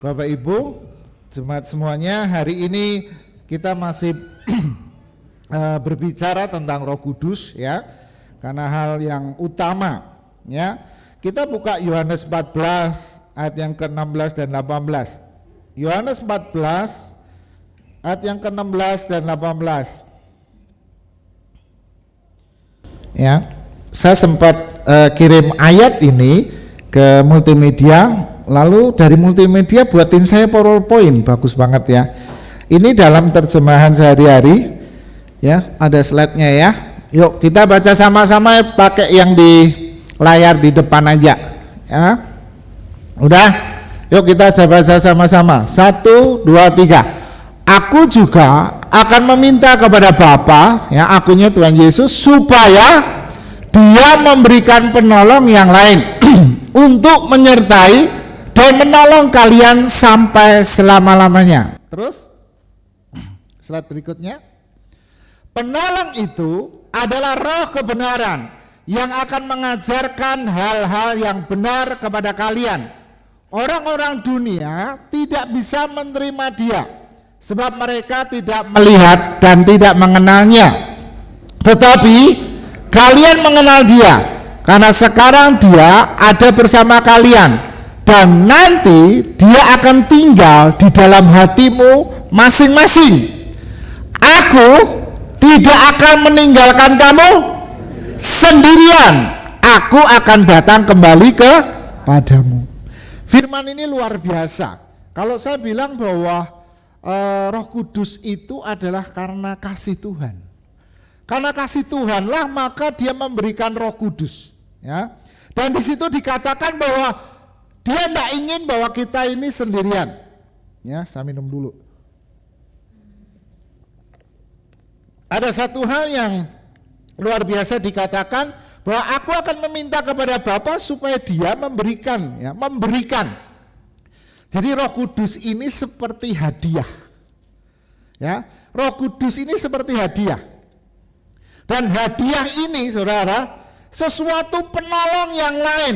Bapak Ibu, jemaat semuanya, hari ini kita masih berbicara tentang Roh Kudus ya, karena hal yang utama ya. Kita buka Yohanes 14 ayat yang ke-16 dan 18. Yohanes 14 ayat yang ke-16 dan 18. Ya, saya sempat kirim ayat ini ke multimedia. Lalu dari multimedia buatin saya PowerPoint, bagus banget ya. Ini dalam terjemahan sehari-hari, ya ada slide-nya ya. Yuk kita baca sama-sama pakai yang di layar di depan aja, ya. Udah, yuk kita baca sama-sama. 1, 2, 3. Aku juga akan meminta kepada Bapa, ya akunya Tuhan Yesus, supaya Dia memberikan penolong yang lain untuk menyertai dan menolong kalian sampai selama-lamanya. Terus slide berikutnya. Penolong itu adalah Roh kebenaran yang akan mengajarkan hal-hal yang benar kepada kalian. Orang-orang dunia tidak bisa menerima Dia sebab mereka tidak melihat dan tidak mengenalnya. Tetapi kalian mengenal Dia karena sekarang Dia ada bersama kalian. Dan nanti Dia akan tinggal di dalam hatimu masing-masing. Aku tidak akan meninggalkan kamu sendirian. Aku akan datang kembali kepadamu. Firman ini luar biasa. Kalau saya bilang bahwa Roh Kudus itu adalah karena kasih Tuhan. Karena kasih Tuhanlah maka Dia memberikan Roh Kudus. Ya. Dan di situ dikatakan bahwa Dia tidak ingin bahwa kita ini sendirian. Ya, saya minum dulu. Ada satu hal yang luar biasa dikatakan bahwa aku akan meminta kepada Bapa supaya Dia memberikan, ya, memberikan. Jadi Roh Kudus ini seperti hadiah. Ya, Roh Kudus ini seperti hadiah. Dan hadiah ini, Saudara, sesuatu penolong yang lain.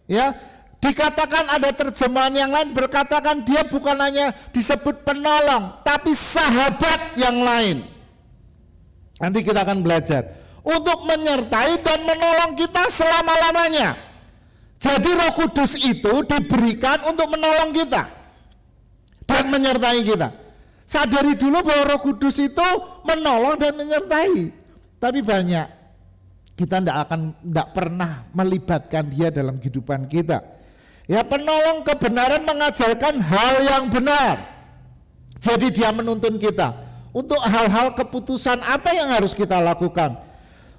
Ya. Dikatakan ada terjemahan yang lain berkatakan Dia bukan hanya disebut penolong, tapi sahabat yang lain. Nanti kita akan belajar untuk menyertai dan menolong kita selama-lamanya. Jadi Roh Kudus itu diberikan untuk menolong kita dan menyertai kita. Sadari dulu bahwa Roh Kudus itu menolong dan menyertai. Tapi banyak kita tidak pernah melibatkan Dia dalam kehidupan kita. Ya, penolong kebenaran mengajarkan hal yang benar. Jadi Dia menuntun kita untuk hal-hal keputusan apa yang harus kita lakukan.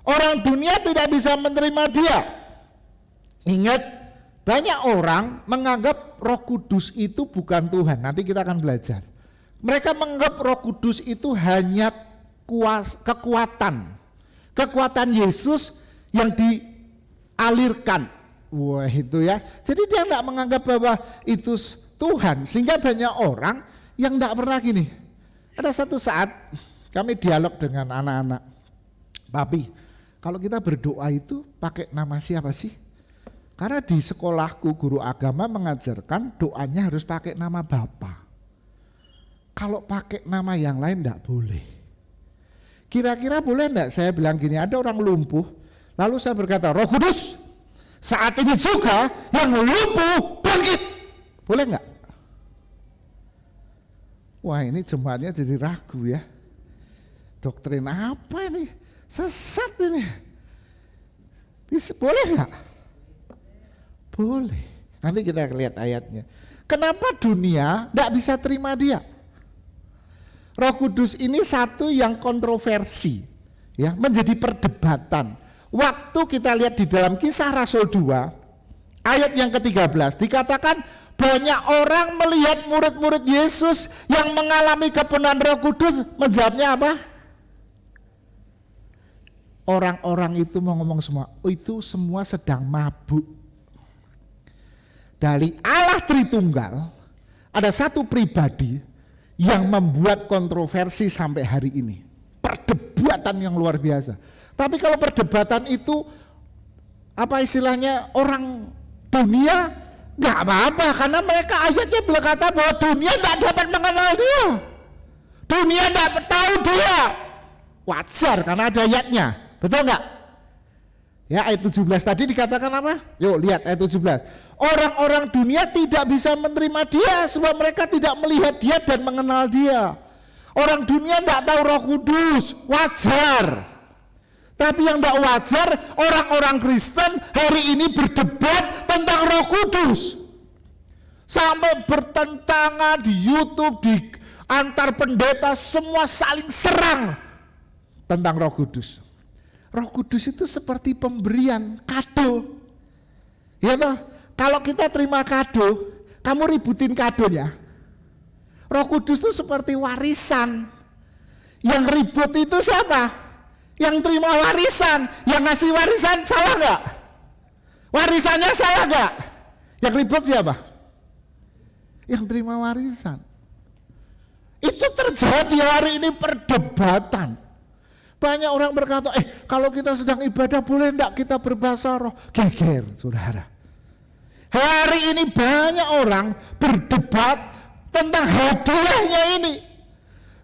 Orang dunia tidak bisa menerima Dia. Ingat, banyak orang menganggap Roh Kudus itu bukan Tuhan. Nanti kita akan belajar. Mereka menganggap Roh Kudus itu hanya kekuatan Yesus yang dialirkan. Wah itu ya, jadi dia tidak menganggap bahwa itu Tuhan. Sehingga banyak orang yang tidak pernah gini. Ada satu saat kami dialog dengan anak-anak, Papi, kalau kita berdoa itu pakai nama siapa sih? Karena di sekolahku guru agama mengajarkan doanya harus pakai nama Bapa. Kalau pakai nama yang lain tidak boleh. Kira-kira boleh enggak saya bilang gini, ada orang lumpuh, lalu saya berkata, Roh Kudus, saat ini juga yang lumpuh bangkit. Boleh enggak? Wah ini jemaatnya jadi ragu ya. Doktrin apa ini? Sesat ini. Bisa, boleh enggak? Boleh. Nanti kita lihat ayatnya. Kenapa dunia enggak bisa terima Dia? Roh Kudus ini satu yang kontroversi, ya, menjadi perdebatan. Waktu kita lihat di dalam Kisah Rasul 2 ayat yang ke-13 dikatakan banyak orang melihat murid-murid Yesus yang mengalami kepenuhan Roh Kudus, menjawabnya apa? Orang-orang itu mau ngomong semua, oh itu semua sedang mabuk. Dari Allah Tritunggal ada satu pribadi yang membuat kontroversi sampai hari ini. Perdebatan yang luar biasa. Tapi kalau perdebatan itu apa istilahnya orang dunia Nggak apa-apa, karena mereka ayatnya berkata bahwa dunia tidak dapat mengenal dia, dunia tidak tahu dia. Wajar karena ada ayatnya, betul nggak? Ya, ayat 17 tadi dikatakan apa? Yuk lihat ayat 17. Orang-orang dunia tidak bisa menerima dia sebab mereka tidak melihat dia dan mengenal dia. Orang dunia tidak tahu Roh Kudus, wajar. Tapi yang tidak wajar, orang-orang Kristen hari ini berdebat tentang Roh Kudus. Sampai bertentangan di YouTube, di antar pendeta, semua saling serang tentang Roh Kudus. Roh Kudus itu seperti pemberian, kado. Ya toh, kalau kita terima kado, kamu ributin kadonya. Roh Kudus itu seperti warisan. Yang ribut itu siapa? Yang terima warisan. Yang ngasih warisan salah nggak? Warisannya salah nggak? Yang ribut siapa? Yang terima warisan. Itu terjadi hari ini perdebatan. Banyak orang berkata, kalau kita sedang ibadah boleh enggak kita berbahasa roh? Geger, saudara. Hari ini banyak orang berdebat tentang hadiahnya ini.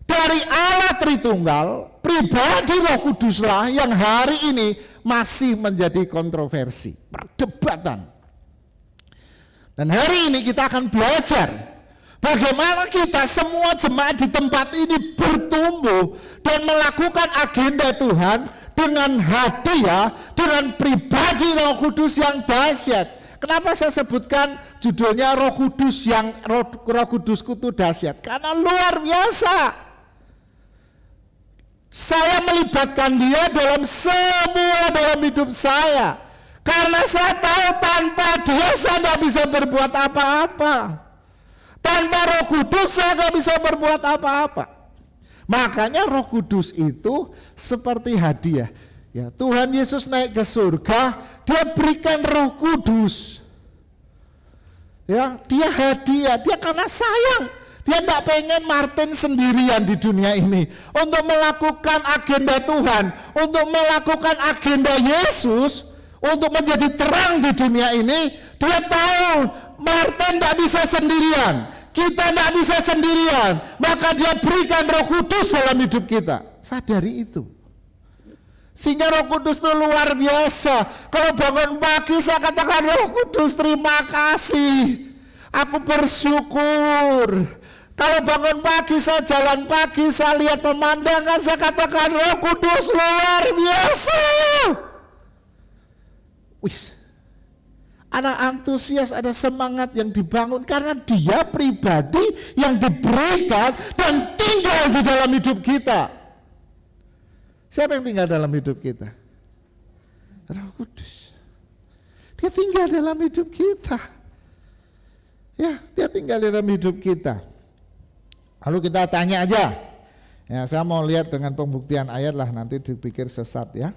Dari Allah Tritunggal, pribadi Roh Kuduslah yang hari ini masih menjadi kontroversi, perdebatan. Dan hari ini kita akan belajar bagaimana kita semua jemaat di tempat ini bertumbuh dan melakukan agenda Tuhan dengan hadiah, dengan pribadi Roh Kudus yang dahsyat. Kenapa saya sebutkan judulnya Roh Kudus yang Roh Kudusku itu dahsyat? Karena luar biasa. Saya melibatkan dia dalam semua dalam hidup saya. Karena saya tahu tanpa dia saya tidak bisa berbuat apa-apa. Tanpa Roh Kudus saya tidak bisa berbuat apa-apa. Makanya Roh Kudus itu seperti hadiah. Ya, Tuhan Yesus naik ke surga, dia berikan Roh Kudus. Ya, dia hadiah, dia karena sayang. Dia tidak pengen Martin sendirian di dunia ini untuk melakukan agenda Tuhan, untuk melakukan agenda Yesus, untuk menjadi terang di dunia ini. Dia tahu Martin tidak bisa sendirian, kita tidak bisa sendirian, maka dia berikan Roh Kudus dalam hidup kita. Sadari itu. Sehingga Roh Kudus itu luar biasa. Kalau bangun pagi saya katakan, Roh Kudus terima kasih, aku bersyukur. Kalau bangun pagi saya jalan pagi, saya lihat pemandangan, saya katakan Roh Kudus luar biasa. Wis, ada antusias, ada semangat yang dibangun karena dia pribadi yang diberikan dan tinggal di dalam hidup kita. Siapa yang tinggal dalam hidup kita? Roh Kudus. Dia tinggal dalam hidup kita. Ya, dia tinggal dalam hidup kita. Lalu kita tanya aja. Ya, saya mau lihat dengan pembuktian ayat lah, nanti dipikir sesat ya.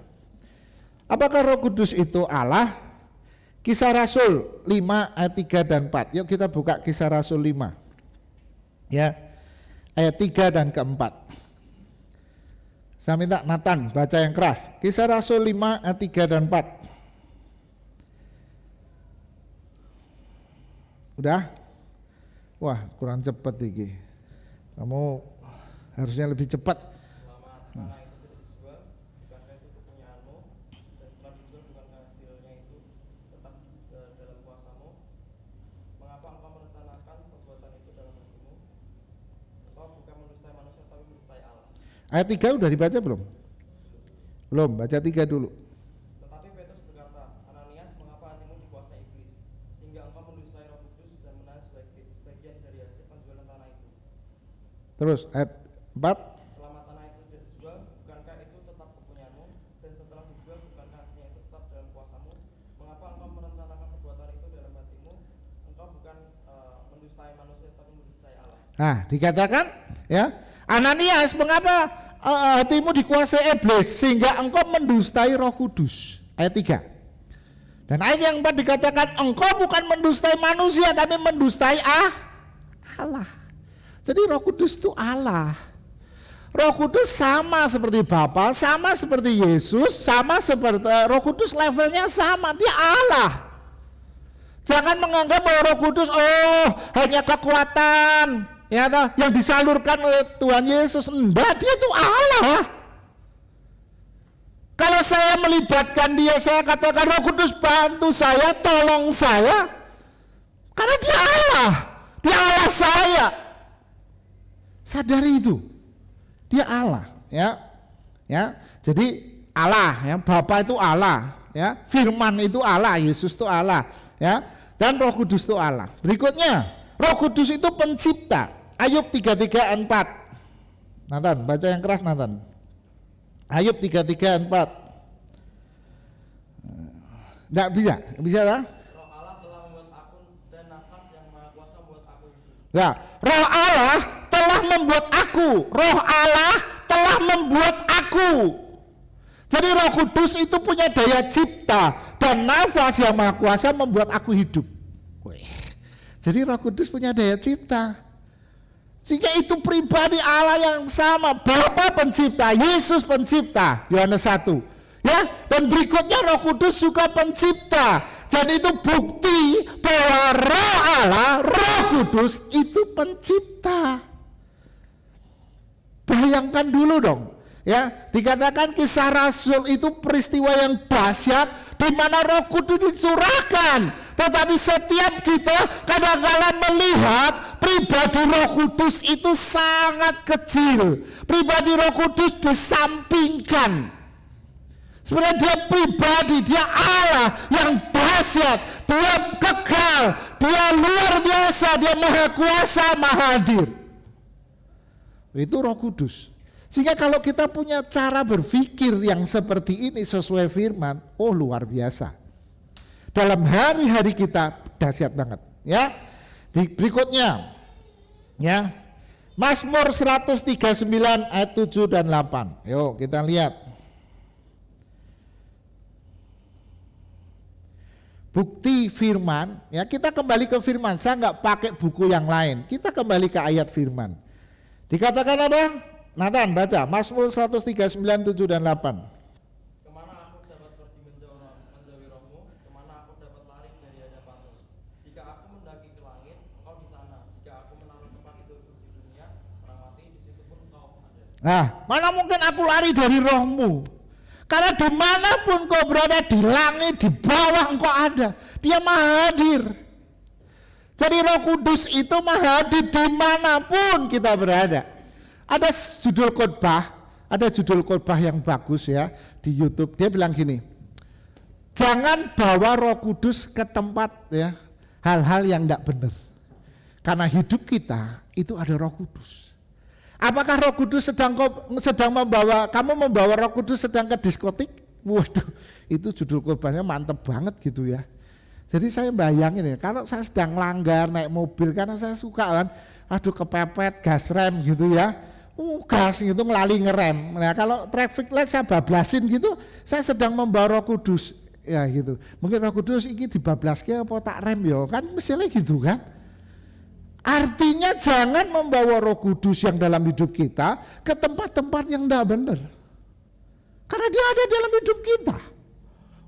Apakah Roh Kudus itu Allah? Kisah Rasul 5 ayat 3 dan 4. Yuk kita buka Kisah Rasul 5. Ya. Ayat 3 dan keempat. Saya minta Nathan baca yang keras. Kisah Rasul 5 ayat 3 dan 4. Udah? Wah, kurang cepat iki. Kamu harusnya lebih cepat. Selama tanah itu tidak dijual, bukankah itu kepunyaanmu, dan setelah dijual bukankah hasilnya itu tetap dalam kuasamu? Mengapa engkau merencanakan perbuatan itu dalam hatimu? Engkau bukan mendustai manusia tapi mendustai Allah. Ayat 3 udah dibaca belum? Belum, baca 3 dulu. Tetapi Petrus berkata, Ananias, mengapa hatimu dikuasai iblis, sehingga engkau mendustai Roh Kudus dan menahan sebagian dari hasil penjualan tanah itu? Terus ayat 4. Selama tanah itu tidak dijual, bukankah itu tetap kepunyaanmu? Dan setelah dijual, bukankah hasilnya itu tetap dalam kuasamu? Mengapa engkau merencanakan perbuatan itu dalam hatimu? Engkau bukan mendustai manusia, tapi mendustai Allah. Nah, dikatakan ya, Ananias, mengapa hatimu dikuasai iblis sehingga engkau mendustai Roh Kudus? Ayat 3. Dan ayat yang 4 dikatakan engkau bukan mendustai manusia tapi mendustai Allah. Jadi Roh Kudus itu Allah. Roh Kudus sama seperti Bapa, sama seperti Yesus, sama seperti Roh Kudus levelnya sama, dia Allah. Jangan menganggap bahwa Roh Kudus hanya kekuatan ya toh, yang disalurkan oleh Tuhan Yesus. Enggak, dia itu Allah. Kalau saya melibatkan dia, saya katakan Roh Kudus bantu saya, tolong saya, karena dia Allah, dia Allah saya. Sadari itu, dia Allah, ya. Jadi Allah, ya, Bapa itu Allah, ya, Firman itu Allah, Yesus itu Allah, ya, dan Roh Kudus itu Allah. Berikutnya, Roh Kudus itu pencipta. Ayub 3:3-4. Nathan, baca yang keras Nathan. Ayub 3:3-4. Enggak bisa lah. Roh Allah telah membuat aku dan nafas yang maha kuasa membuat aku hidup. Ya, Roh Allah telah membuat aku. Roh Allah telah membuat aku. Jadi Roh Kudus itu punya daya cipta dan nafas yang maha kuasa membuat aku hidup. Wih. Jadi Roh Kudus punya daya cipta. Sehingga itu pribadi Allah yang sama, Bapa pencipta, Yesus pencipta, Yohanes 1. Ya, dan berikutnya Roh Kudus juga pencipta. Jadi itu bukti bahwa Roh Allah, Roh Kudus itu pencipta. Bayangkan dulu dong, ya, dikatakan Kisah Rasul itu peristiwa yang dahsyat di mana Roh Kudus dicurahkan. Tetapi setiap kita kadang-kadang melihat pribadi Roh Kudus itu sangat kecil. Pribadi Roh Kudus disampingkan. Sebenarnya dia pribadi, dia Allah yang dahsyat, dia kekal, dia luar biasa, dia maha kuasa, maha hadir. Itu Roh Kudus. Sehingga kalau kita punya cara berpikir yang seperti ini sesuai firman, luar biasa. Dalam hari-hari kita dahsyat banget, ya. Berikutnya, ya. Mazmur 139 ayat 7 dan 8. Yuk kita lihat. Bukti firman, ya, kita kembali ke firman. Saya nggak pakai buku yang lain. Kita kembali ke ayat firman. Dikatakan apa? Nathan baca Mazmur 139 7 dan 8. Kemana aku dapat pergi menjauhi rohmu? Kemana aku dapat lari dari hadapanmu? Jika aku mendaki ke langit, engkau di sana. Jika aku menaruh tempat tidurku di dunia, orang mati di situ pun engkau ada. Nah, mana mungkin aku lari dari rohmu? Karena dimanapun kau berada, di langit, di bawah engkau ada. Dia maha hadir. Jadi Roh Kudus itu maha hadir dimanapun kita berada. Ada judul khotbah yang bagus ya di YouTube. Dia bilang gini, jangan bawa Roh Kudus ke tempat ya hal-hal yang tidak benar. Karena hidup kita itu ada Roh Kudus. Apakah Roh Kudus kamu membawa Roh Kudus sedang ke diskotik? Waduh, itu judul khotbahnya mantep banget gitu ya. Jadi saya bayangin ya, kalau saya sedang langgar naik mobil, karena saya suka kan, kepepet gas rem gitu ya, gas gitu ngelali ngerem. Nah kalau traffic light saya bablasin gitu, saya sedang membawa Roh Kudus ya gitu. Mungkin Roh Kudus ini dibablaske apa tak rem ya, kan misalnya gitu kan. Artinya jangan membawa Roh Kudus yang dalam hidup kita ke tempat-tempat yang tidak benar. Karena dia ada dalam hidup kita.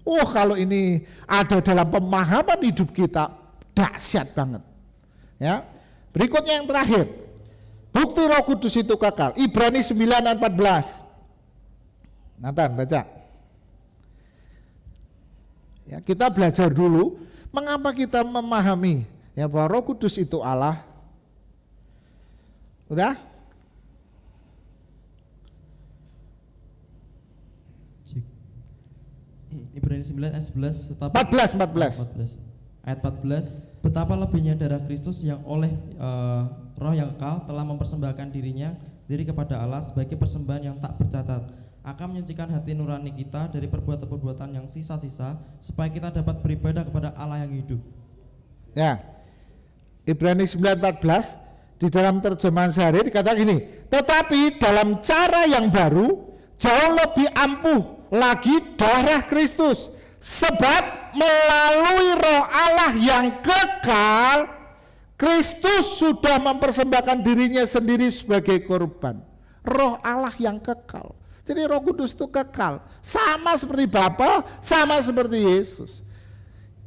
Kalau ini ada dalam pemahaman hidup kita, dahsyat banget. Ya. Berikutnya yang terakhir. Bukti Roh Kudus itu kekal. Ibrani 9 ayat 14. Nathan baca. Ya, kita belajar dulu mengapa kita memahami ya bahwa Roh Kudus itu Allah. Udah? Ibrani 9 ayat 11 14. Ayat 14, betapa lebihnya darah Kristus yang oleh Roh yang kekal telah mempersembahkan dirinya sendiri kepada Allah sebagai persembahan yang tak bercacat, akan menyucikan hati nurani kita dari perbuatan-perbuatan yang sisa-sisa, supaya kita dapat beribadah kepada Allah yang hidup. Ya, Ibrani 9:14 di dalam terjemahan sehari dikatakan gini, tetapi dalam cara yang baru jauh lebih ampuh lagi darah Kristus, sebab melalui Roh Allah yang kekal Kristus sudah mempersembahkan dirinya sendiri sebagai korban. Roh Allah yang kekal. Jadi Roh Kudus itu kekal, sama seperti Bapa, sama seperti Yesus.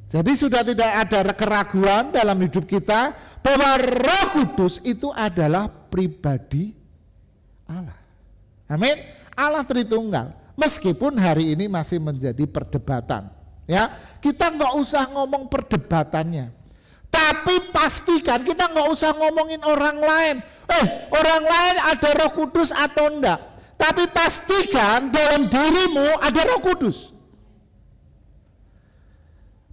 Jadi sudah tidak ada keraguan dalam hidup kita bahwa Roh Kudus itu adalah pribadi Allah. Amin. Allah Tritunggal. Meskipun hari ini masih menjadi perdebatan. Ya, kita nggak usah ngomong perdebatannya. Tapi pastikan kita nggak usah ngomongin orang lain. Orang lain ada Roh Kudus atau enggak. Tapi pastikan dalam dirimu ada Roh Kudus.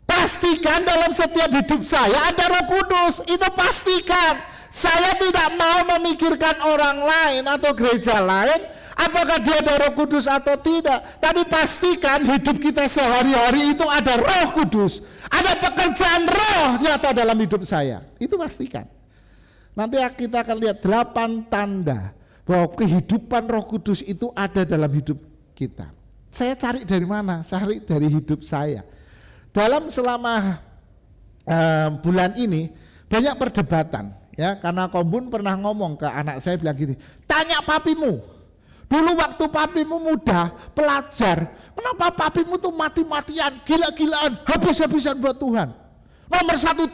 Pastikan dalam setiap hidup saya ada Roh Kudus. Itu pastikan. Saya tidak mau memikirkan orang lain atau gereja lain, apakah dia ada Roh Kudus atau tidak. Tapi pastikan hidup kita sehari-hari itu ada Roh Kudus. Ada pekerjaan Roh nyata dalam hidup saya. Itu pastikan. Nanti kita akan lihat 8 tanda bahwa kehidupan Roh Kudus itu ada dalam hidup kita. Saya cari dari mana? Cari dari hidup saya. Dalam selama bulan ini banyak perdebatan, ya, karena Kombun pernah ngomong ke anak saya bilang gini, tanya papimu, dulu waktu papimu muda pelajar, kenapa papimu tuh mati-matian, gila-gilaan, habis-habisan buat Tuhan, nomor satu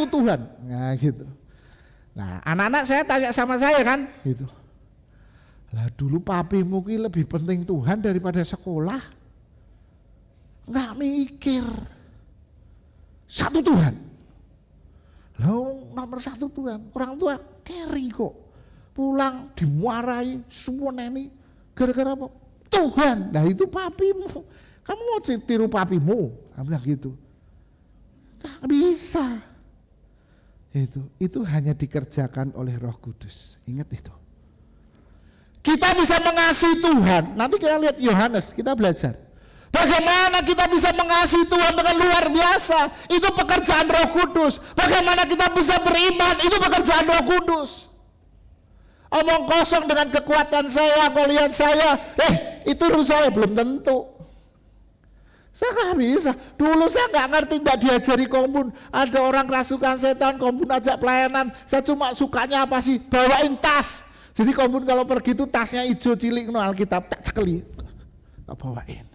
Tuhan, nah gitu. Nah anak-anak saya tanya sama saya kan, gitu, lah dulu papimu ki lebih penting Tuhan daripada sekolah. Nggak mikir, satu Tuhan. Loh, nomor satu Tuhan. Orang tua carry kok, pulang dimuarai semua neni gara-gara apa? Tuhan. Nah itu papimu, kamu mau tiru papimu? Aku bilang gitu. Nggak bisa. Itu hanya dikerjakan oleh Roh Kudus. Ingat itu. Kita bisa mengasihi Tuhan. Nanti kita lihat Yohanes, kita belajar. Bagaimana kita bisa mengasihi Tuhan dengan luar biasa? Itu pekerjaan Roh Kudus. Bagaimana kita bisa beriman? Itu pekerjaan Roh Kudus. Omong kosong dengan kekuatan saya, melihat saya, itu ruh saya, belum tentu. Saya nggak bisa. Dulu saya nggak ngerti, nggak diajari Kombun. Ada orang rasukan setan, Kombun ajak pelayanan. Saya cuma sukanya apa sih? Bawain tas. Jadi Kombun kalau pergi itu tasnya hijau cilik, Alkitab tak cekeli, tak bawain.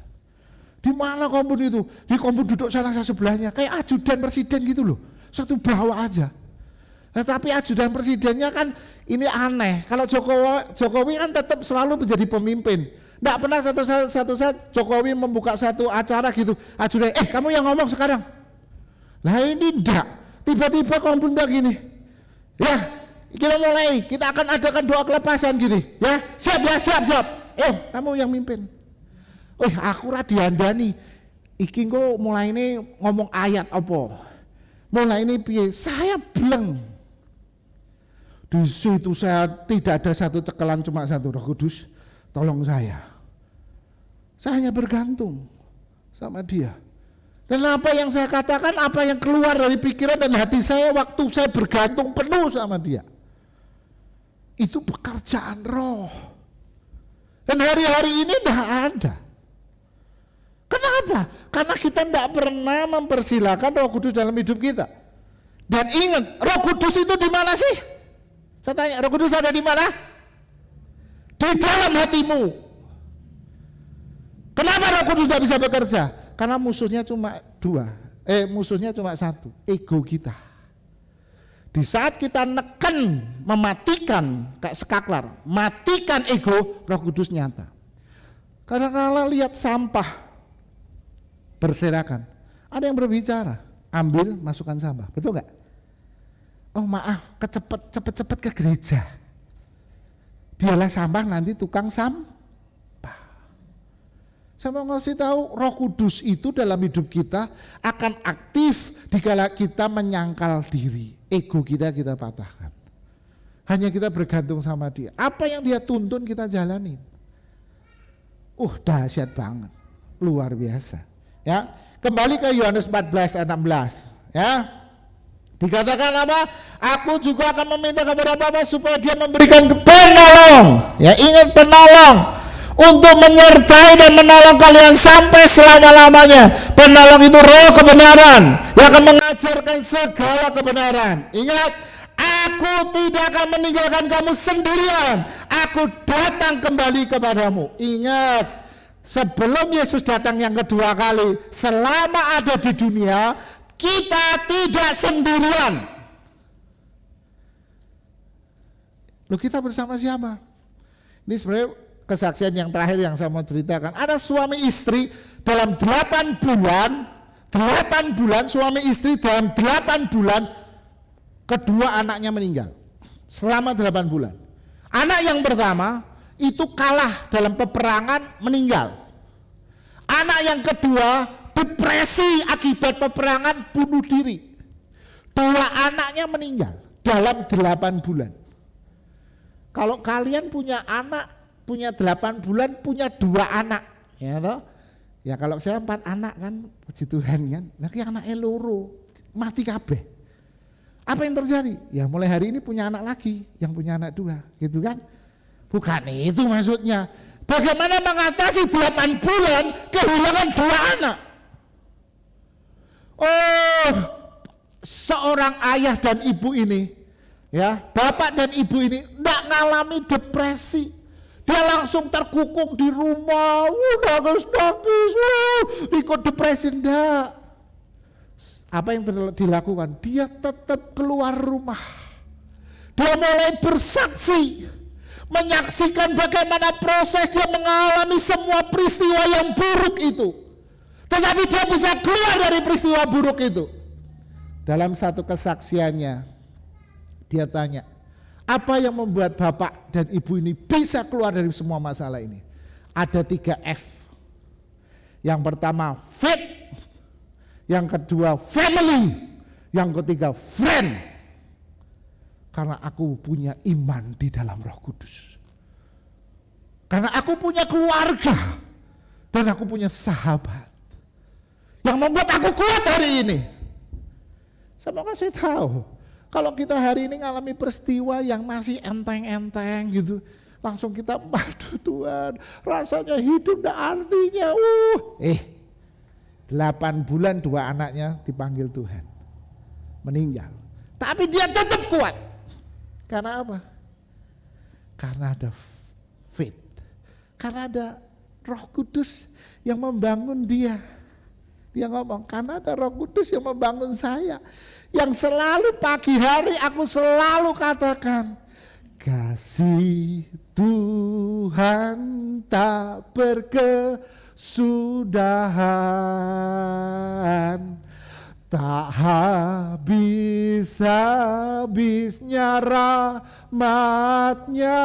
Di mana Kombun itu? Di Kombun duduk sana sebelahnya, kayak ajudan presiden gitu loh. Satu bawa aja. Nah, tapi ajudan presidennya kan ini aneh. Kalau Jokowi kan tetap selalu menjadi pemimpin. Nggak pernah satu saat Jokowi membuka satu acara gitu. Ajudan, kamu yang ngomong sekarang. Lah ini enggak. Tiba-tiba Kombun bilang gini. Ya, kita mulai. Kita akan adakan doa kelepasan gini. Ya, siap. Kamu yang mimpin. Aku ra diandani. Iki engko mulai ini ngomong ayat apa? Mulai ini piye? Saya bilang. Di situ saya tidak ada satu cekelan, cuma satu, Roh Kudus, tolong saya. Saya hanya bergantung sama Dia. Dan apa yang saya katakan, apa yang keluar dari pikiran dan hati saya waktu saya bergantung penuh sama Dia. Itu pekerjaan Roh. Dan hari-hari ini tidak ada. Kenapa? Karena kita tidak pernah mempersilahkan Roh Kudus dalam hidup kita. Dan ingat, Roh Kudus itu di mana sih? Saya tanya, Roh Kudus ada di mana? Di dalam hatimu. Kenapa Roh Kudus tidak bisa bekerja? Karena musuhnya cuma musuhnya cuma satu, ego kita. Di saat kita neken, mematikan, kayak sekaklar, matikan ego, Roh Kudus nyata. Kadang-kadang lihat sampah berserakan, ada yang berbicara, ambil, masukkan sampah, betul nggak? Oh maaf, cepet-cepet ke gereja, biarlah sampah nanti tukang sampah. Saya mau ngasih tahu, Roh Kudus itu dalam hidup kita akan aktif dikala kita menyangkal diri, ego kita patahkan. Hanya kita bergantung sama Dia. Apa yang Dia tuntun kita jalanin. Dahsyat banget, luar biasa. Ya, kembali ke Yohanes 14 ayat 16. Ya, dikatakan apa? Aku juga akan meminta kepada Bapa supaya Dia memberikan penolong. Ya, ingat penolong untuk menyertai dan menolong kalian sampai selama-lamanya. Penolong itu Roh kebenaran yang akan mengajarkan segala kebenaran. Ingat, aku tidak akan meninggalkan kamu sendirian. Aku datang kembali kepadamu. Ingat, sebelum Yesus datang yang kedua kali, selama ada di dunia, kita tidak sendirian. Loh, kita bersama siapa? Ini sebenarnya kesaksian yang terakhir yang saya mau ceritakan. Ada suami istri dalam 8 bulan suami istri dalam 8 bulan kedua anaknya meninggal. Selama 8 bulan. Anak yang pertama itu kalah dalam peperangan, meninggal. Anak yang kedua depresi akibat peperangan, bunuh diri. 2 anaknya meninggal dalam 8 bulan. Kalau kalian punya anak, punya 8 bulan, punya 2 anak, ya toh? Ya kalau saya 4 anak kan, puji Tuhan kan. Lagi anaknya loro, mati kabeh. Apa yang terjadi? Ya mulai hari ini punya anak lagi, yang punya anak 2, gitu kan? Bukan itu maksudnya. Bagaimana mengatasi 8 bulan kehilangan 2 anak? Oh, seorang ayah dan ibu ini, ya, bapak dan ibu ini tidak mengalami depresi. Dia langsung terkukung di rumah, nangis, ikut depresi, enggak. Apa yang dilakukan? Dia tetap keluar rumah. Dia mulai bersaksi, menyaksikan bagaimana proses dia mengalami semua peristiwa yang buruk itu. Tetapi dia bisa keluar dari peristiwa buruk itu. Dalam satu kesaksiannya, dia tanya, apa yang membuat bapak dan ibu ini bisa keluar dari semua masalah ini? Ada 3 F. Yang pertama faith, yang kedua family, yang ketiga friend. Karena aku punya iman di dalam Roh Kudus. Karena aku punya keluarga dan aku punya sahabat yang membuat aku kuat hari ini. Semoga saya tahu, kalau kita hari ini ngalami peristiwa yang masih enteng-enteng gitu, langsung kita, aduh Tuhan, rasanya hidup tidak artinya. 8 bulan 2 anaknya dipanggil Tuhan, meninggal. Tapi dia tetap kuat. Karena apa? Karena ada faith. Karena ada Roh Kudus yang membangun dia. Dia ngomong, karena ada Roh Kudus yang membangun saya. Yang selalu pagi hari aku selalu katakan, kasih Tuhan tak berkesudahan, tak habis-habisnya rahmat-Nya,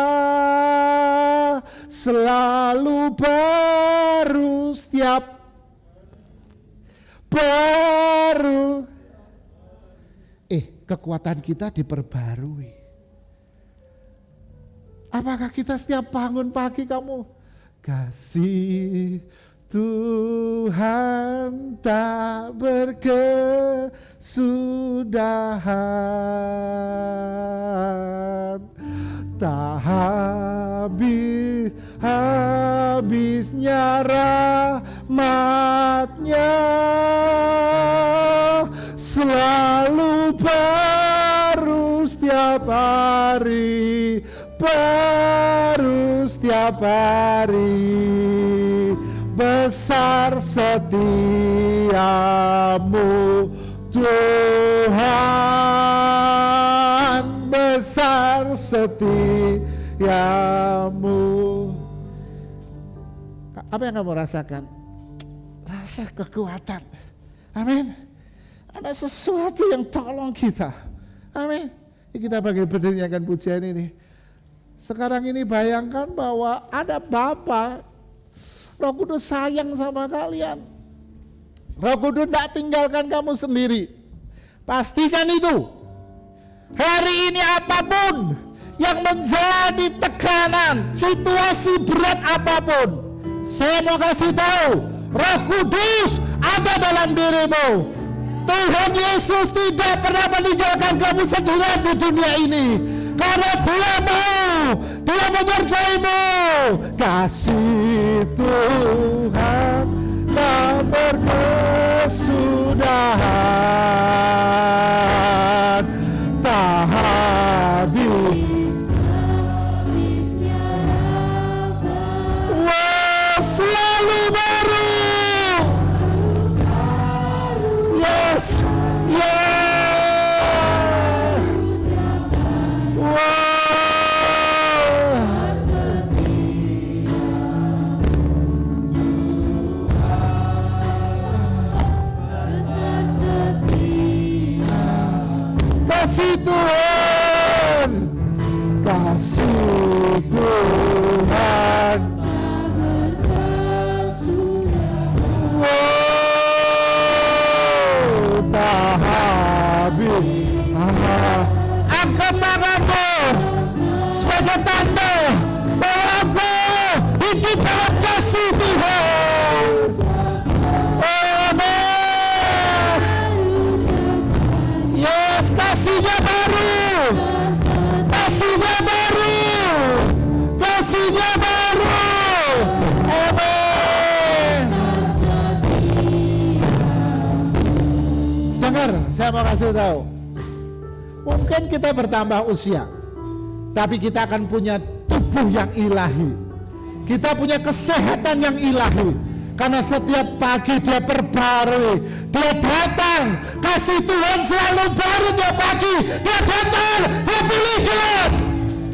selalu baru setiap baru. Kekuatan kita diperbarui. Apakah kita setiap bangun pagi kamu, kasih Tuhan tak berkesudahan, tak habis-habisnya rahmat-Nya, selalu baru setiap hari, baru setiap hari. Besar setiamu Tuhan, besar setiamu. Apa yang kamu rasakan? Rasa kekuatan. Amin. Ada sesuatu yang tolong kita. Amin. Kita bagi berdirikan pujian ini. Sekarang ini bayangkan bahwa ada Bapa, Roh Kudus sayang sama kalian. Roh Kudus tidak tinggalkan kamu sendiri. Pastikan itu. Hari ini apapun yang menjadi tekanan, situasi berat apapun, saya mau kasih tahu, Roh Kudus ada dalam dirimu. Tuhan Yesus tidak pernah meninggalkan kamu sendirian di dunia ini. Karena Dia menyertaimu. Kasih Tuhan tak berkesudahan, tak habis-habisnya rahmat. Selalu kasih Tuhan tak berkesudahan. tak habis. Angkat tanganmu sebagai tanda bahwa aku hidup dalam kasih Tuhan. Amin. Yes, kasihnya baru, kasihnya baru, kasihnya baru. Amin. Dengar, saya mau kasih tahu. Mungkin kita bertambah usia, tapi kita akan punya tubuh yang ilahi. Kita punya kesehatan yang ilahi. Karena setiap pagi dia perbarui, dia datang. Kasih Tuhan selalu baru tiap pagi. Dia datang, dia pulihkan.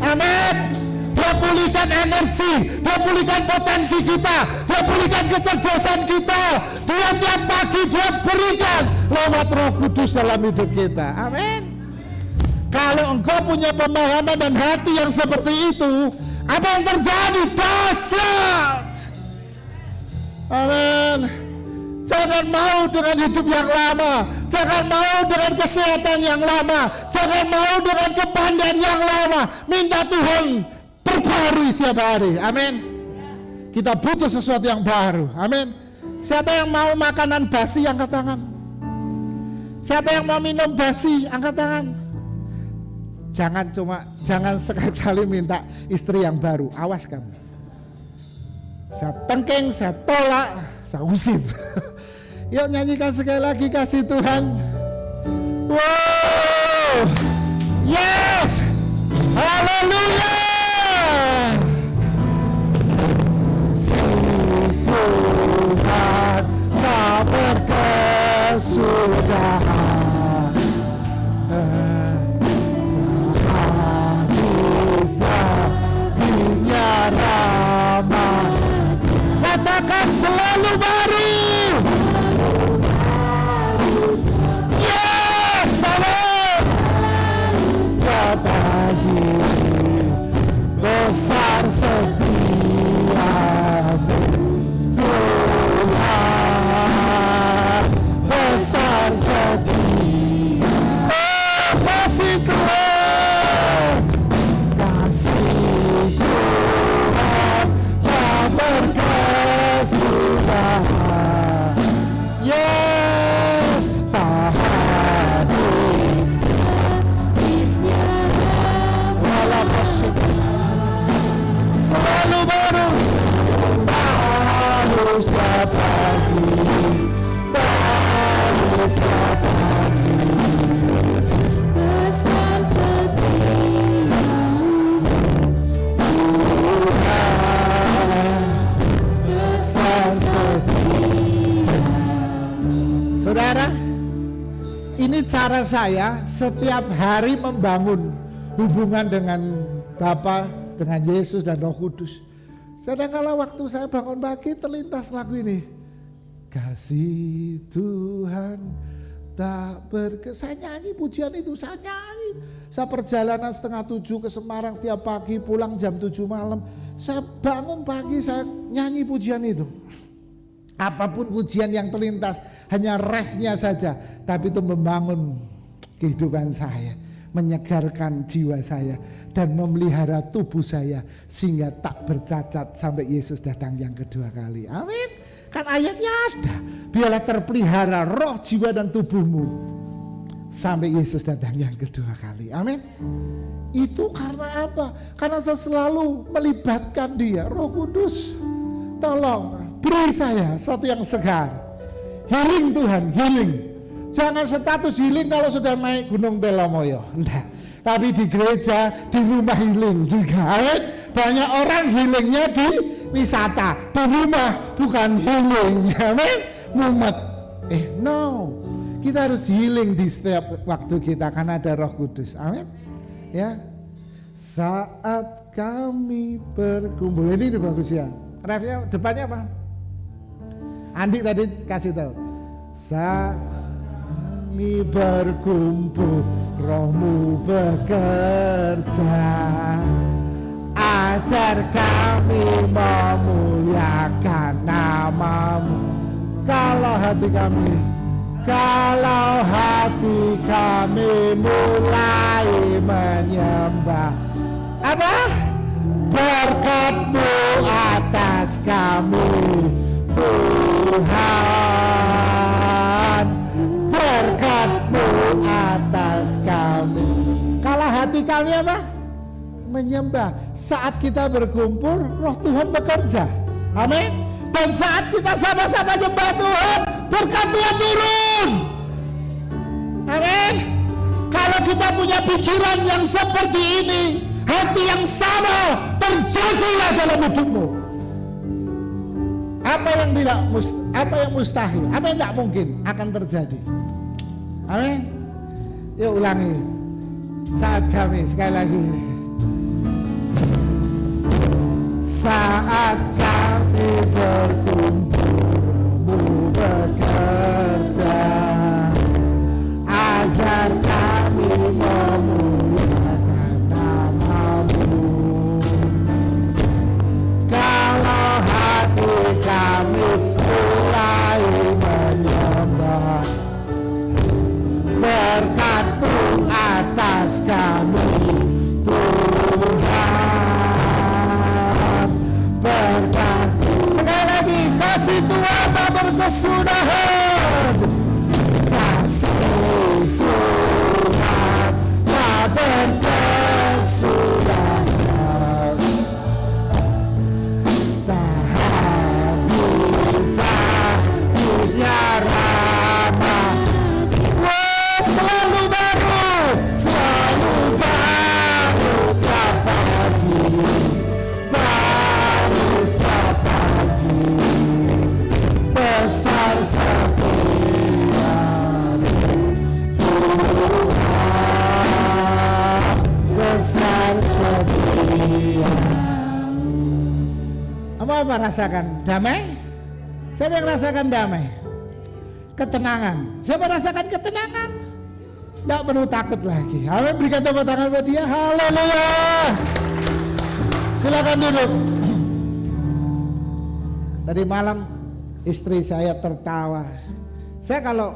Amin. Dia pulihkan energi, dia pulihkan potensi kita, dia pulihkan kecerdasan kita. Dia tiap pagi dia berikan lewat Roh Kudus dalam hidup kita. Amin. Kalau engkau punya pemahaman dan hati yang seperti itu, apa yang terjadi? Dahsyat. Amin. Jangan mau dengan hidup yang lama, jangan mau dengan kesehatan yang lama, jangan mau dengan kepandaian yang lama. Minta Tuhan perbarui setiap hari. Amin. Kita butuh sesuatu yang baru. Amin. Siapa yang mau makanan basi angkat tangan. Siapa yang mau minum basi angkat tangan. Jangan sekali-kali minta istri yang baru. Awas kamu. Saya tengking, saya tolak, saya usir. Yuk nyanyikan sekali lagi kasih Tuhan. Wow. Yes. Haleluya. Tuhan tak berkesudahan. Habisnya ramah. Katakan selalu baru. Yes, amin. Setiap pagi besar setiamu Tuhan, besar setia. Oh, kasih Tuhan, kasih Tuhan tak berkesudahan. Yes, tak habis. Walau selalu baru, baru setiap pagi, baru setiap pagi. Besar setiamu Tuhan, besar setiamu. Saudara, ini cara saya setiap hari membangun hubungan dengan Bapa, dengan Yesus dan Roh Kudus. Sedangkala waktu saya bangun pagi terlintas lagu ini. Kasih Tuhan tak saya nyanyi pujian itu, saya nyanyi. Saya perjalanan 6:30 ke Semarang setiap pagi, pulang jam 7 malam. Saya bangun pagi, saya nyanyi pujian itu. Apapun pujian yang terlintas, hanya refnya saja, tapi itu membangun kehidupan saya, menyegarkan jiwa saya, dan memelihara tubuh saya sehingga tak bercacat sampai Yesus datang yang kedua kali. Amin. Kan ayatnya ada, biarlah terpelihara roh, jiwa dan tubuhmu sampai Yesus datang yang kedua kali. Amin. Itu karena apa? Karena saya selalu melibatkan Dia. Roh Kudus, tolong beri saya satu yang segar. Healing Tuhan, healing. Jangan status healing kalau sudah naik Gunung Telomoyo. Enggak. Tapi di gereja, di rumah healing juga. Amin. Banyak orang healingnya di wisata, di rumah bukan healing. Amin. Mumet. No. Kita harus healing di setiap waktu kita karena ada Roh Kudus. Amin. Ya. Saat kami berkumpul, ini bagus ya. Refnya depannya apa? Andi tadi kasih tahu. Saat kami berkumpul, Rohmu bekerja. ajar kami memuliakan nama-Mu. Kalau hati kami mulai menyembah, apa? Berkat-Mu atas kami Tuhan, berkat-Mu atas kami. Kalau hati kami apa? Menyembah. Saat kita berkumpul, Roh Tuhan bekerja. Amin. Dan saat kita sama-sama nyembah Tuhan, berkat Tuhan turun. Amin. Kalau kita punya pikiran yang seperti ini, hati yang sama, terjadilah dalam hidupmu. Apa yang mustahil, apa yang tidak mungkin akan terjadi. Amin. Yuk ulangi. Saat kami, sekali lagi. Saat kami berkumpul, bekerja, ajar kami memuliakan nama-Mu. Kalau hati kami mulai menyembah, berkat-Mu atas kami Tuhan, berkat. Sekali lagi, kasih Tuhan tak berkesudahan, kasih Tuhan tak berkesudahan, tak bisa dijarama. Selalu baru setiap pagi, baru setiap pagi, besar setiap Tuhan, besar setiap. Apa rasakan? Damai? Siapa yang rasakan damai? Ketenangan. Siapa rasakan ketenangan? Tidak perlu takut lagi. Amin. Berikan tepuk tangan buat dia. Haleluya. Silakan duduk. Tadi malam istri saya tertawa. Saya kalau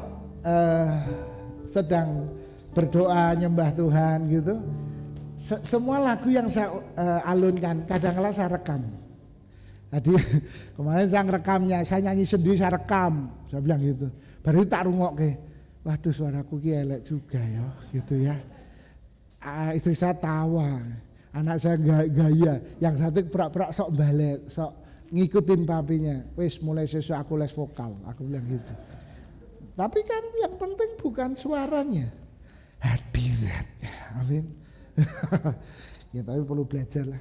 sedang berdoa nyembah Tuhan gitu, semua lagu yang saya alunkan kadang-kala saya rekam. Tadi kemarin saya rekamnya, saya nyanyi sendiri, saya rekam. Saya bilang gitu. Baru tak rungokke. Waduh, suaraku ki elek juga ya, gitu ya. Istri saya tawa, anak saya gaya, yang satu perak-perak sok balik, sok ngikutin papinya. Wis mulai sesuk aku les vokal, aku bilang gitu. Tapi kan yang penting bukan suaranya, hadiratnya. Amin. Ya tapi perlu belajar lah.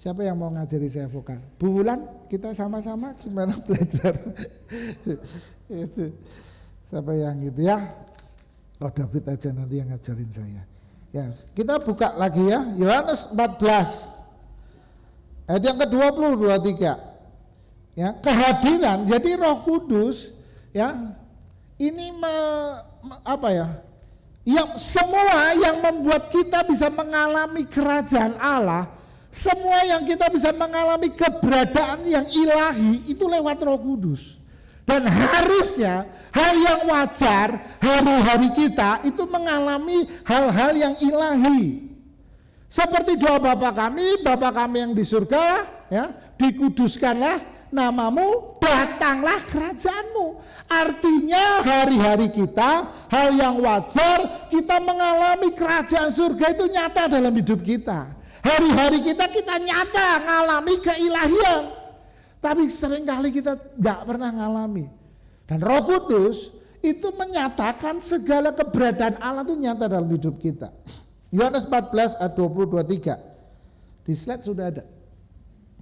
Siapa yang mau ngajari saya vokal? Bu Wulan, kita sama-sama gimana belajar? Itu. Siapa yang gitu ya? Oh David aja nanti yang ngajarin saya. Ya, kita buka lagi ya, Yohanes 14 ayat yang ke-20, 23. Ya, kehadiran, jadi Roh Kudus ya, ini yang semua yang membuat kita bisa mengalami kerajaan Allah, semua yang kita bisa mengalami keberadaan yang ilahi itu lewat Roh Kudus. Dan harusnya hal yang wajar hari-hari kita itu mengalami hal-hal yang ilahi. Seperti doa Bapa kami yang di surga, ya, dikuduskanlah namamu, datanglah kerajaanmu. Artinya hari-hari kita, hal yang wajar kita mengalami kerajaan surga itu nyata dalam hidup kita. Hari-hari kita nyata mengalami keilahian. Tapi seringkali kita tidak pernah ngalami. Dan Roh Kudus itu menyatakan segala keberadaan Allah itu nyata dalam hidup kita. Yohanes 14 ayat 20-23. Di slide sudah ada.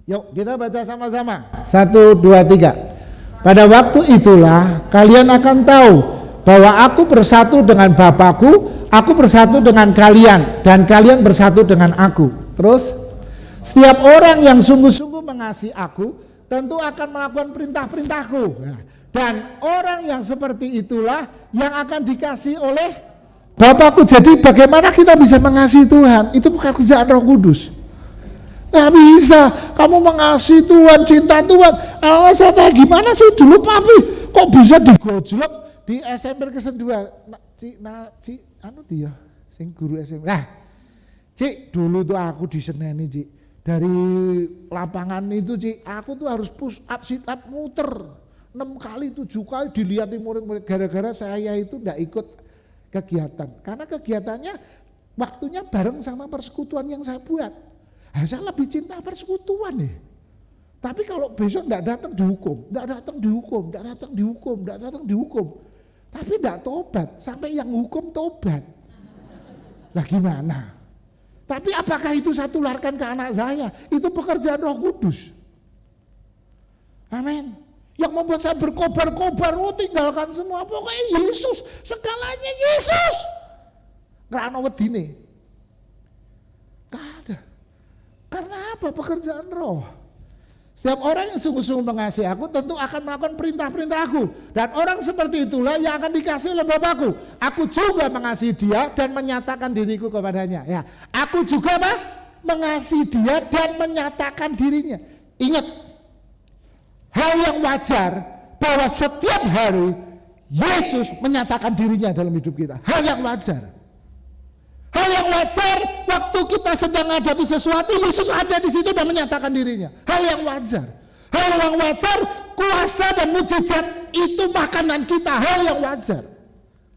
Yuk kita baca sama-sama. 1, 2, 3. Pada waktu itulah kalian akan tahu bahwa aku bersatu dengan Bapakku, aku bersatu dengan kalian, dan kalian bersatu dengan aku. Terus, setiap orang yang sungguh-sungguh mengasihi aku, tentu akan melakukan perintah-perintahku. Dan orang yang seperti itulah yang akan dikasih oleh Bapakku. Jadi bagaimana kita bisa mengasihi Tuhan? Itu bukan kerjaan Roh Kudus. Gak bisa, kamu mengasihi Tuhan, cinta Tuhan. Saya tanya, gimana sih dulu papi? Kok bisa digojlok di SMP kelas 2? Anu dia, sing guru SMP. Nah, Cik, dulu tuh aku diseneni, Cik. Dari lapangan itu, Cik, aku tuh harus push up, sit up, muter 6 kali, 7 kali dilihatin murid-murid. Gara-gara saya itu enggak ikut kegiatan. Karena kegiatannya waktunya bareng sama persekutuan yang saya buat. Saya lebih cinta persekutuan nih. Tapi kalau besok enggak datang dihukum, Tapi enggak tobat, sampai yang hukum tobat. Lah gimana? Tapi apakah itu saya tularkan ke anak saya? Itu pekerjaan Roh Kudus. Amin. Yang membuat saya berkobar-kobar, tinggalkan semua. Pokoknya Yesus, segalanya Yesus. Karena wedine. Gak ada. Karena apa? Pekerjaan Roh. Setiap orang yang sungguh-sungguh mengasihi aku tentu akan melakukan perintah-perintah aku. Dan orang seperti itulah yang akan dikasihi oleh Bapakku. Aku juga mengasihi dia dan menyatakan diriku kepadanya. Ya, aku juga mengasihi dia dan menyatakan dirinya. Ingat, hal yang wajar bahwa setiap hari Yesus menyatakan dirinya dalam hidup kita. Hal yang wajar. Hal yang wajar waktu kita sedang menghadapi sesuatu, Yesus ada di situ dan menyatakan dirinya. Hal yang wajar. Hal yang wajar, kuasa dan mujizat itu makanan kita. Hal yang wajar.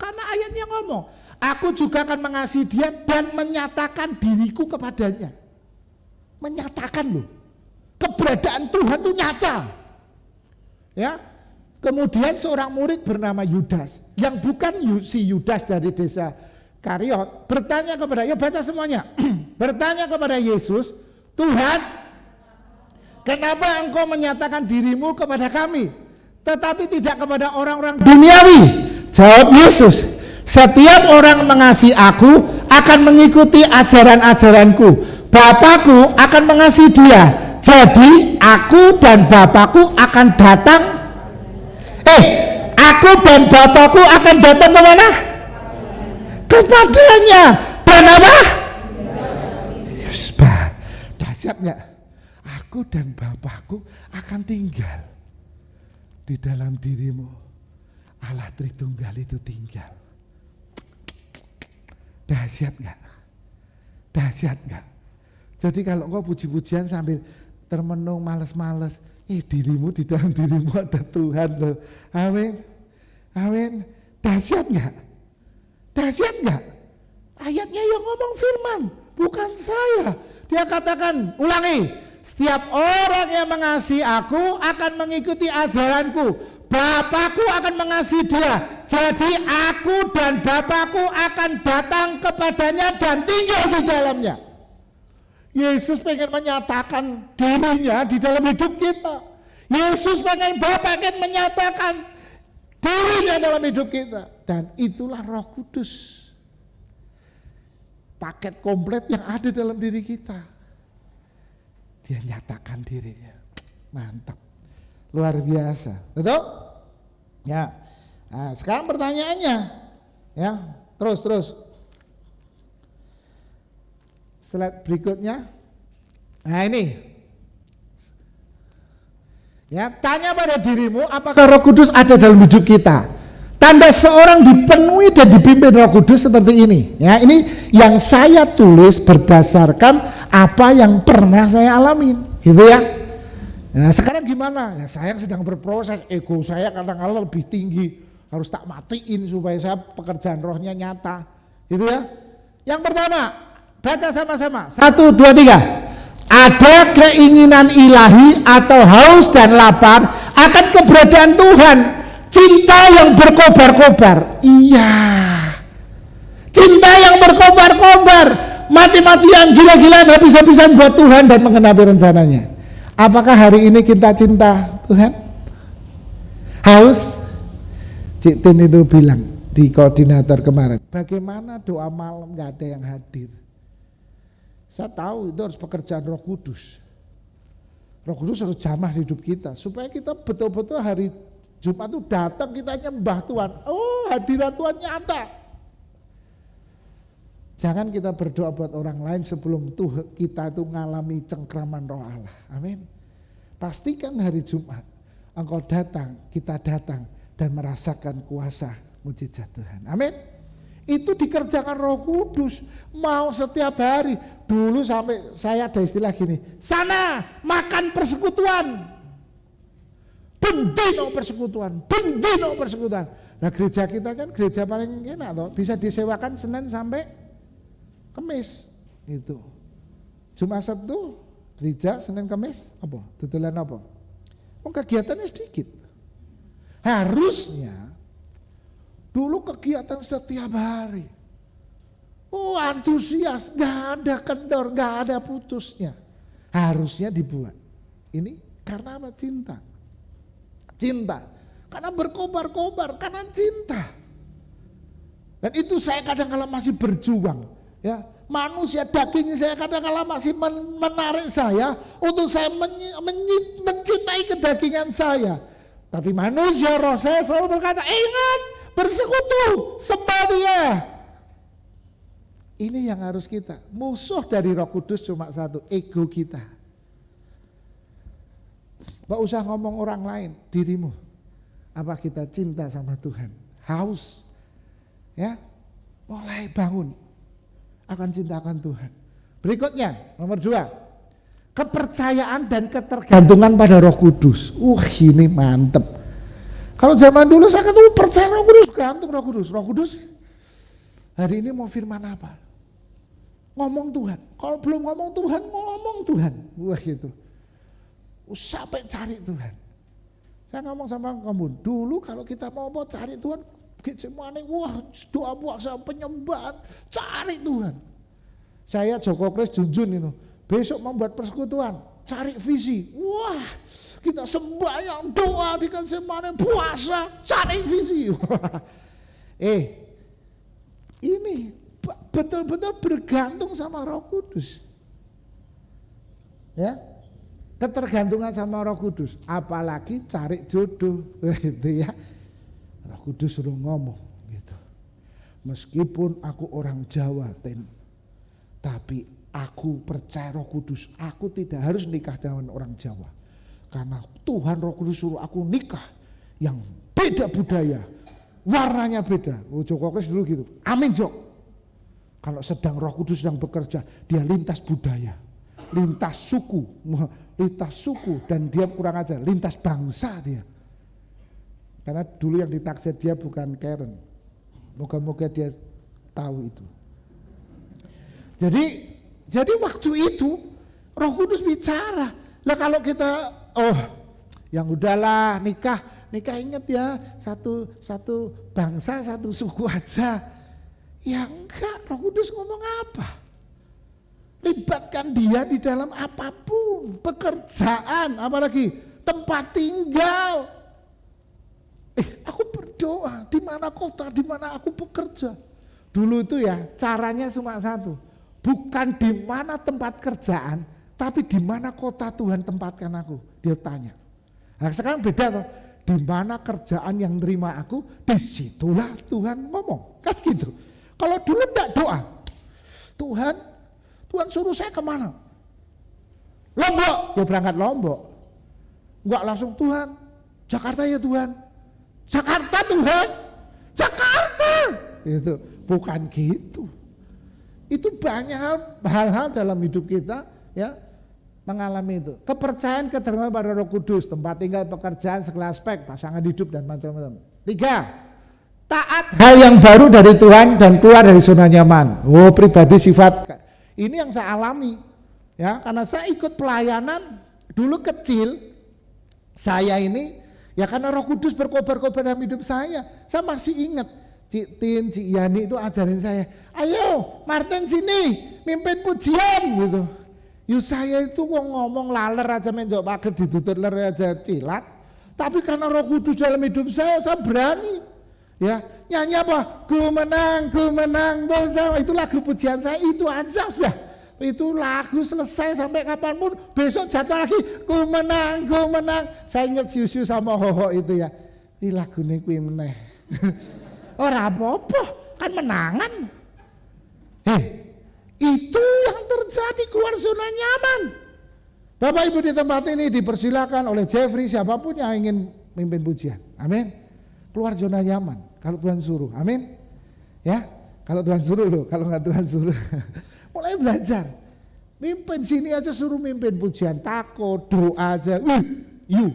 Karena ayatnya ngomong, aku juga akan mengasihi dia dan menyatakan diriku kepadanya. Menyatakan loh. Keberadaan Tuhan itu nyata. Ya. Kemudian seorang murid bernama Yudas, yang bukan si Yudas dari desa Kariot, bertanya kepada, ya baca semuanya, bertanya kepada Yesus, Tuhan, kenapa engkau menyatakan dirimu kepada kami, tetapi tidak kepada orang-orang duniawi? Jawab Yesus, setiap orang mengasihi aku akan mengikuti ajaran-ajaranku, Bapakku akan mengasihi dia, jadi aku dan Bapakku akan datang, aku dan Bapakku akan datang kemana? Kepadanya. Dan apa? Yusbah, dahsyat nggak? Aku dan Bapakku akan tinggal di dalam dirimu. Allah Tritunggal itu tinggal. Dahsyat nggak? Dahsyat nggak? Jadi kalau kau puji-pujian sambil termenung males-males, dirimu, di dalam dirimu ada Tuhan loh. Amin. Amin. Dahsyat nggak? Dahsyat nggak? Ayatnya yang ngomong firman, bukan saya. Dia katakan, ulangi, setiap orang yang mengasihi aku akan mengikuti ajaranku, Bapakku akan mengasihi dia, jadi aku dan Bapakku akan datang kepadanya dan tinggal di dalamnya. Yesus pengen menyatakan dirinya di dalam hidup kita. Yesus pengen menyatakan dirinya dalam hidup kita. Dan itulah Roh Kudus, paket komplit yang ada dalam diri kita. Dia nyatakan dirinya, mantap, luar biasa, betul? Ya. Nah, sekarang pertanyaannya, ya, terus. Slide berikutnya. Nah ini, ya, tanya pada dirimu, apakah Roh Kudus ada dalam hidup kita? Tanda seorang dipenuhi dan dipimpin Roh Kudus seperti ini. Ya, ini yang saya tulis berdasarkan apa yang pernah saya alamin, gitu ya. Nah, sekarang gimana? Ya, saya sedang berproses, ego saya kadang-kadang lebih tinggi, harus tak matiin supaya saya pekerjaan rohnya nyata, gitu ya. Yang pertama, baca sama-sama. 1, 2, 3. Ada keinginan ilahi atau haus dan lapar akan keberadaan Tuhan. Cinta yang berkobar-kobar. Iya. Cinta yang berkobar-kobar. Mati-matian, gila-gilaan, habis-habisan buat Tuhan dan mengenapi rencananya. Apakah hari ini kita cinta Tuhan? Haus? Cik Tin itu bilang di koordinator kemarin, bagaimana doa malam gak ada yang hadir? Saya tahu itu harus pekerjaan Roh Kudus. Roh Kudus harus jamah di hidup kita supaya kita betul-betul hari Jumat itu datang kita nyembah Tuhan. Oh, hadirat Tuhan nyata. Jangan kita berdoa buat orang lain sebelum kita itu mengalami cengkraman Roh Allah. Amin. Pastikan hari Jumat engkau datang, kita datang dan merasakan kuasa mujizat Tuhan. Amin. Itu dikerjakan Roh Kudus, mau setiap hari. Dulu sampai saya ada istilah gini, sana makan persekutuan, bendino persekutuan. Nah gereja kita kan gereja paling enak toh, bisa disewakan Senin sampai Kamis gitu. Jumat Sabtu gereja, Senin Kamis apa? Tutulan apa? Kegiatannya sedikit. Harusnya dulu kegiatan setiap hari. Oh antusias, gak ada kendor, gak ada putusnya. Harusnya dibuat. Ini karena apa? Cinta. Karena berkobar-kobar, karena cinta. Dan itu saya kadang-kala masih berjuang. Ya, manusia daging saya kadang-kala masih menarik saya untuk saya mencintai kedagingan saya. Tapi manusia roh saya selalu berkata, ingat, bersekutu, sembah Dia. Ini yang harus kita. Musuh dari Roh Kudus cuma satu, ego kita. Gak usah ngomong orang lain, dirimu. Apa kita cinta sama Tuhan? Haus. Ya, mulai bangun. Akan cinta akan Tuhan. Berikutnya, nomor 2. Kepercayaan dan ketergantungan pada Roh Kudus. Ini mantep. Kalau zaman dulu saya kata percaya Roh Kudus, gantung Roh Kudus. Roh Kudus hari ini mau firman apa? Ngomong Tuhan. Kalau belum ngomong Tuhan, ngomong Tuhan. Gitu. Sampai cari Tuhan. Saya ngomong sama kamu, dulu kalau kita mau cari Tuhan, Getsemane, doa puasa penyembahan, cari Tuhan. Saya Joko Kris Junjun itu. Besok membuat persekutuan, cari visi. Kita sembahyang, doa di Getsemane, puasa, cari visi. Ini betul-betul bergantung sama Roh Kudus. Ya, ketergantungan sama Roh Kudus. Apalagi cari jodoh, gitu ya. Roh Kudus suruh ngomong, gitu. Meskipun aku orang Jawa, tapi aku percaya Roh Kudus, aku tidak harus nikah dengan orang Jawa. Karena Tuhan Roh Kudus suruh aku nikah yang beda budaya, warnanya beda. Joko Kris dulu gitu, amin Jok. Kalau sedang Roh Kudus sedang bekerja, dia lintas budaya, lintas suku dan dia kurang aja, lintas bangsa dia. Karena dulu yang ditaksir dia bukan Karen. Moga-moga dia tahu itu. Jadi waktu itu Roh Kudus bicara. Lah kalau kita yang udahlah nikah ingat ya satu bangsa satu suku aja. Ya enggak, Roh Kudus ngomong apa? Libatkan dia di dalam apapun, pekerjaan, apalagi tempat tinggal. Aku berdoa di mana kota, di mana aku bekerja. Dulu itu ya caranya cuma satu. Bukan di mana tempat kerjaan, tapi di mana kota Tuhan tempatkan aku. Dia tanya. Nah sekarang beda tuh. Di mana kerjaan yang nerima aku, disitulah Tuhan ngomong. Kan gitu. Kalau dulu enggak doa. Tuhan suruh saya kemana? Lombok. Ya berangkat Lombok. Enggak langsung Tuhan. Jakarta ya Tuhan. Jakarta Tuhan. Jakarta. Itu bukan gitu. Itu banyak hal-hal dalam hidup kita ya mengalami itu. Kepercayaan ketergantungan pada Roh Kudus, tempat tinggal, pekerjaan, segala aspek, pasangan hidup dan macam-macam. 3. Taat hal yang baru dari Tuhan dan keluar dari zona nyaman. Pribadi sifat ini yang saya alami ya, karena saya ikut pelayanan dulu kecil. Saya ini ya karena Roh Kudus berkobar-kobar dalam hidup saya masih ingat Cik Tin, Cik Yani itu ajarin saya, ayo Martin sini mimpin pujian gitu. Saya itu ngomong laler aja menjok pakai ditutur ler aja cilat. Tapi karena Roh Kudus dalam hidup saya berani. Ya, nyanyi apa? Ku menang bersama. Itu lagu pujian saya, itu aja sudah. Itu lagu selesai sampai kapanpun, besok jatuh lagi ku menang. Saya ingat Siu sama Hoho itu ya. Ini lagu ini kuwi meneh. Ora apa-apa, kan menangan. Itu yang terjadi, keluar zona nyaman. Bapak Ibu di tempat ini dipersilakan oleh Jeffrey, siapapun yang ingin mimpin pujian. Amin. Keluar zona nyaman kalau Tuhan suruh. Amin. Ya, kalau Tuhan suruh loh, kalau nggak Tuhan suruh. Mulai belajar. Mimpin sini aja suruh mimpin pujian, takut, doa aja. You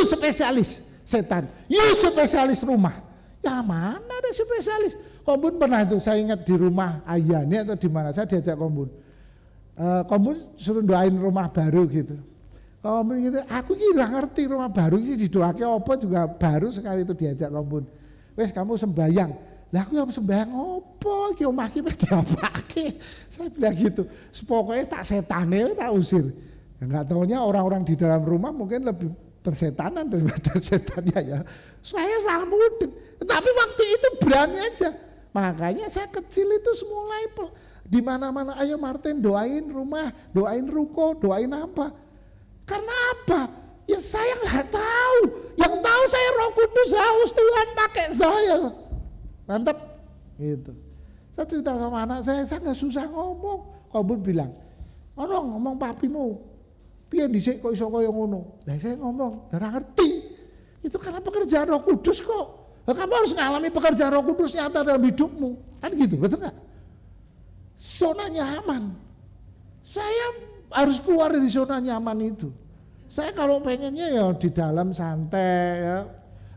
spesialis setan, you spesialis rumah. Ya mana ada spesialis? Kombun pernah itu, saya ingat di rumah Ayani atau di mana, saya diajak Kombun. Kombun suruh doain rumah baru gitu. Kombun gitu, aku kira ngerti rumah baru sih didoakan apa juga baru sekali itu diajak Kombun. Wes kamu sembayang. Lah aku yang sembayang apa? Ki omah ki diapake. Saya bilang gitu. Pokoknya tak setane tak usir. Enggak taunya orang-orang di dalam rumah mungkin lebih bersetanan daripada setannya ya. Saya rambut. Tapi waktu itu berani aja. Makanya saya kecil itu mulai di mana-mana, ayo Martin doain rumah, doain ruko, doain apa. Karena apa? Ya saya nggak tahu. Yang tahu saya Roh Kudus haus Tuhan pakai saya. Mantap. Gitu. Saya cerita sama anak saya nggak susah ngomong. Kombun bilang, ngomong papinu. Piye dhisik kok iso kaya ngono. Lah saya ngomong, ora ngerti. Itu karena pekerjaan Roh Kudus kok. Kamu harus mengalami pekerjaan Roh Kudus nyata dalam hidupmu. Kan gitu, betul enggak? Zona nyaman. Saya harus keluar dari zona nyaman itu. Saya kalau pengennya ya di dalam santai ya.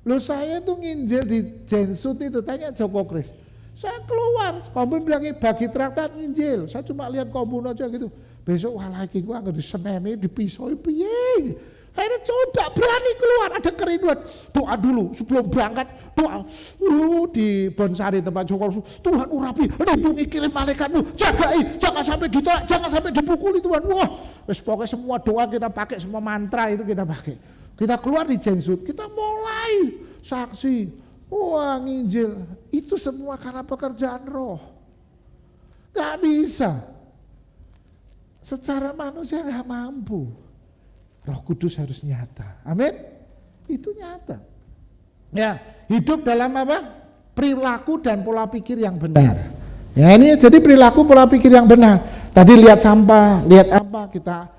Loh saya tuh nginjil di Jensut itu, tanya Joko Kris. Saya keluar, Kombun bilangnya bagi traktat nginjil. Saya cuma lihat Kombun aja gitu. Besok wah lagi gua akan diseneni, dipisoi piye. Akhirnya coba berani keluar, ada kerinduan. Doa dulu sebelum berangkat, doa. Di Bonsari tempat Joko, Tuhan urapi, lindungi, kirim malaikatmu, jagai, jangan sampai ditolak, jangan sampai dipukuli Tuhan. Wah, wes pokoknya semua doa kita pakai, semua mantra itu kita pakai. Kita keluar di Jensut, kita mulai saksi, wah nginjil. Itu semua karena pekerjaan roh. Gak bisa. Secara manusia gak mampu. Roh Kudus harus nyata. Amin. Itu nyata. Ya, hidup dalam apa? Perilaku dan pola pikir yang benar. Ya, ini jadi perilaku pola pikir yang benar. Tadi lihat sampah, lihat apa kita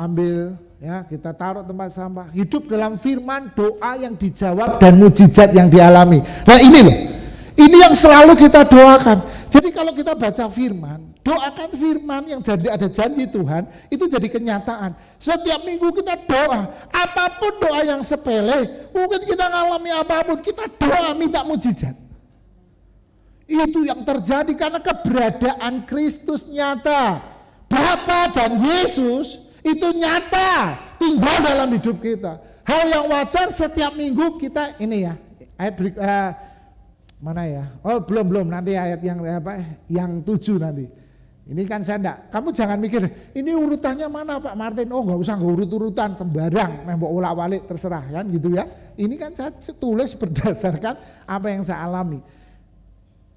ambil ya, kita taruh tempat sampah. Hidup dalam firman, doa yang dijawab dan mujizat yang dialami. Nah, ini loh. Ini yang selalu kita doakan. Jadi kalau kita baca firman, doakan firman yang jadi ada janji Tuhan, itu jadi kenyataan. Setiap minggu kita doa, apapun doa yang sepele, mungkin kita ngalami apapun, kita doa minta mujizat. Itu yang terjadi karena keberadaan Kristus nyata. Bapa dan Yesus itu nyata, tinggal dalam hidup kita. Hal yang wajar setiap minggu kita ini ya, ayat mana ya? Oh belum nanti ayat yang apa? Yang 7 nanti. Ini kan saya enggak. Kamu jangan mikir ini urutannya mana Pak Martin? Oh nggak usah urut-urutan sembarang, nembok ulak-walik terserah kan gitu ya. Ini kan saya tulis berdasarkan apa yang saya alami.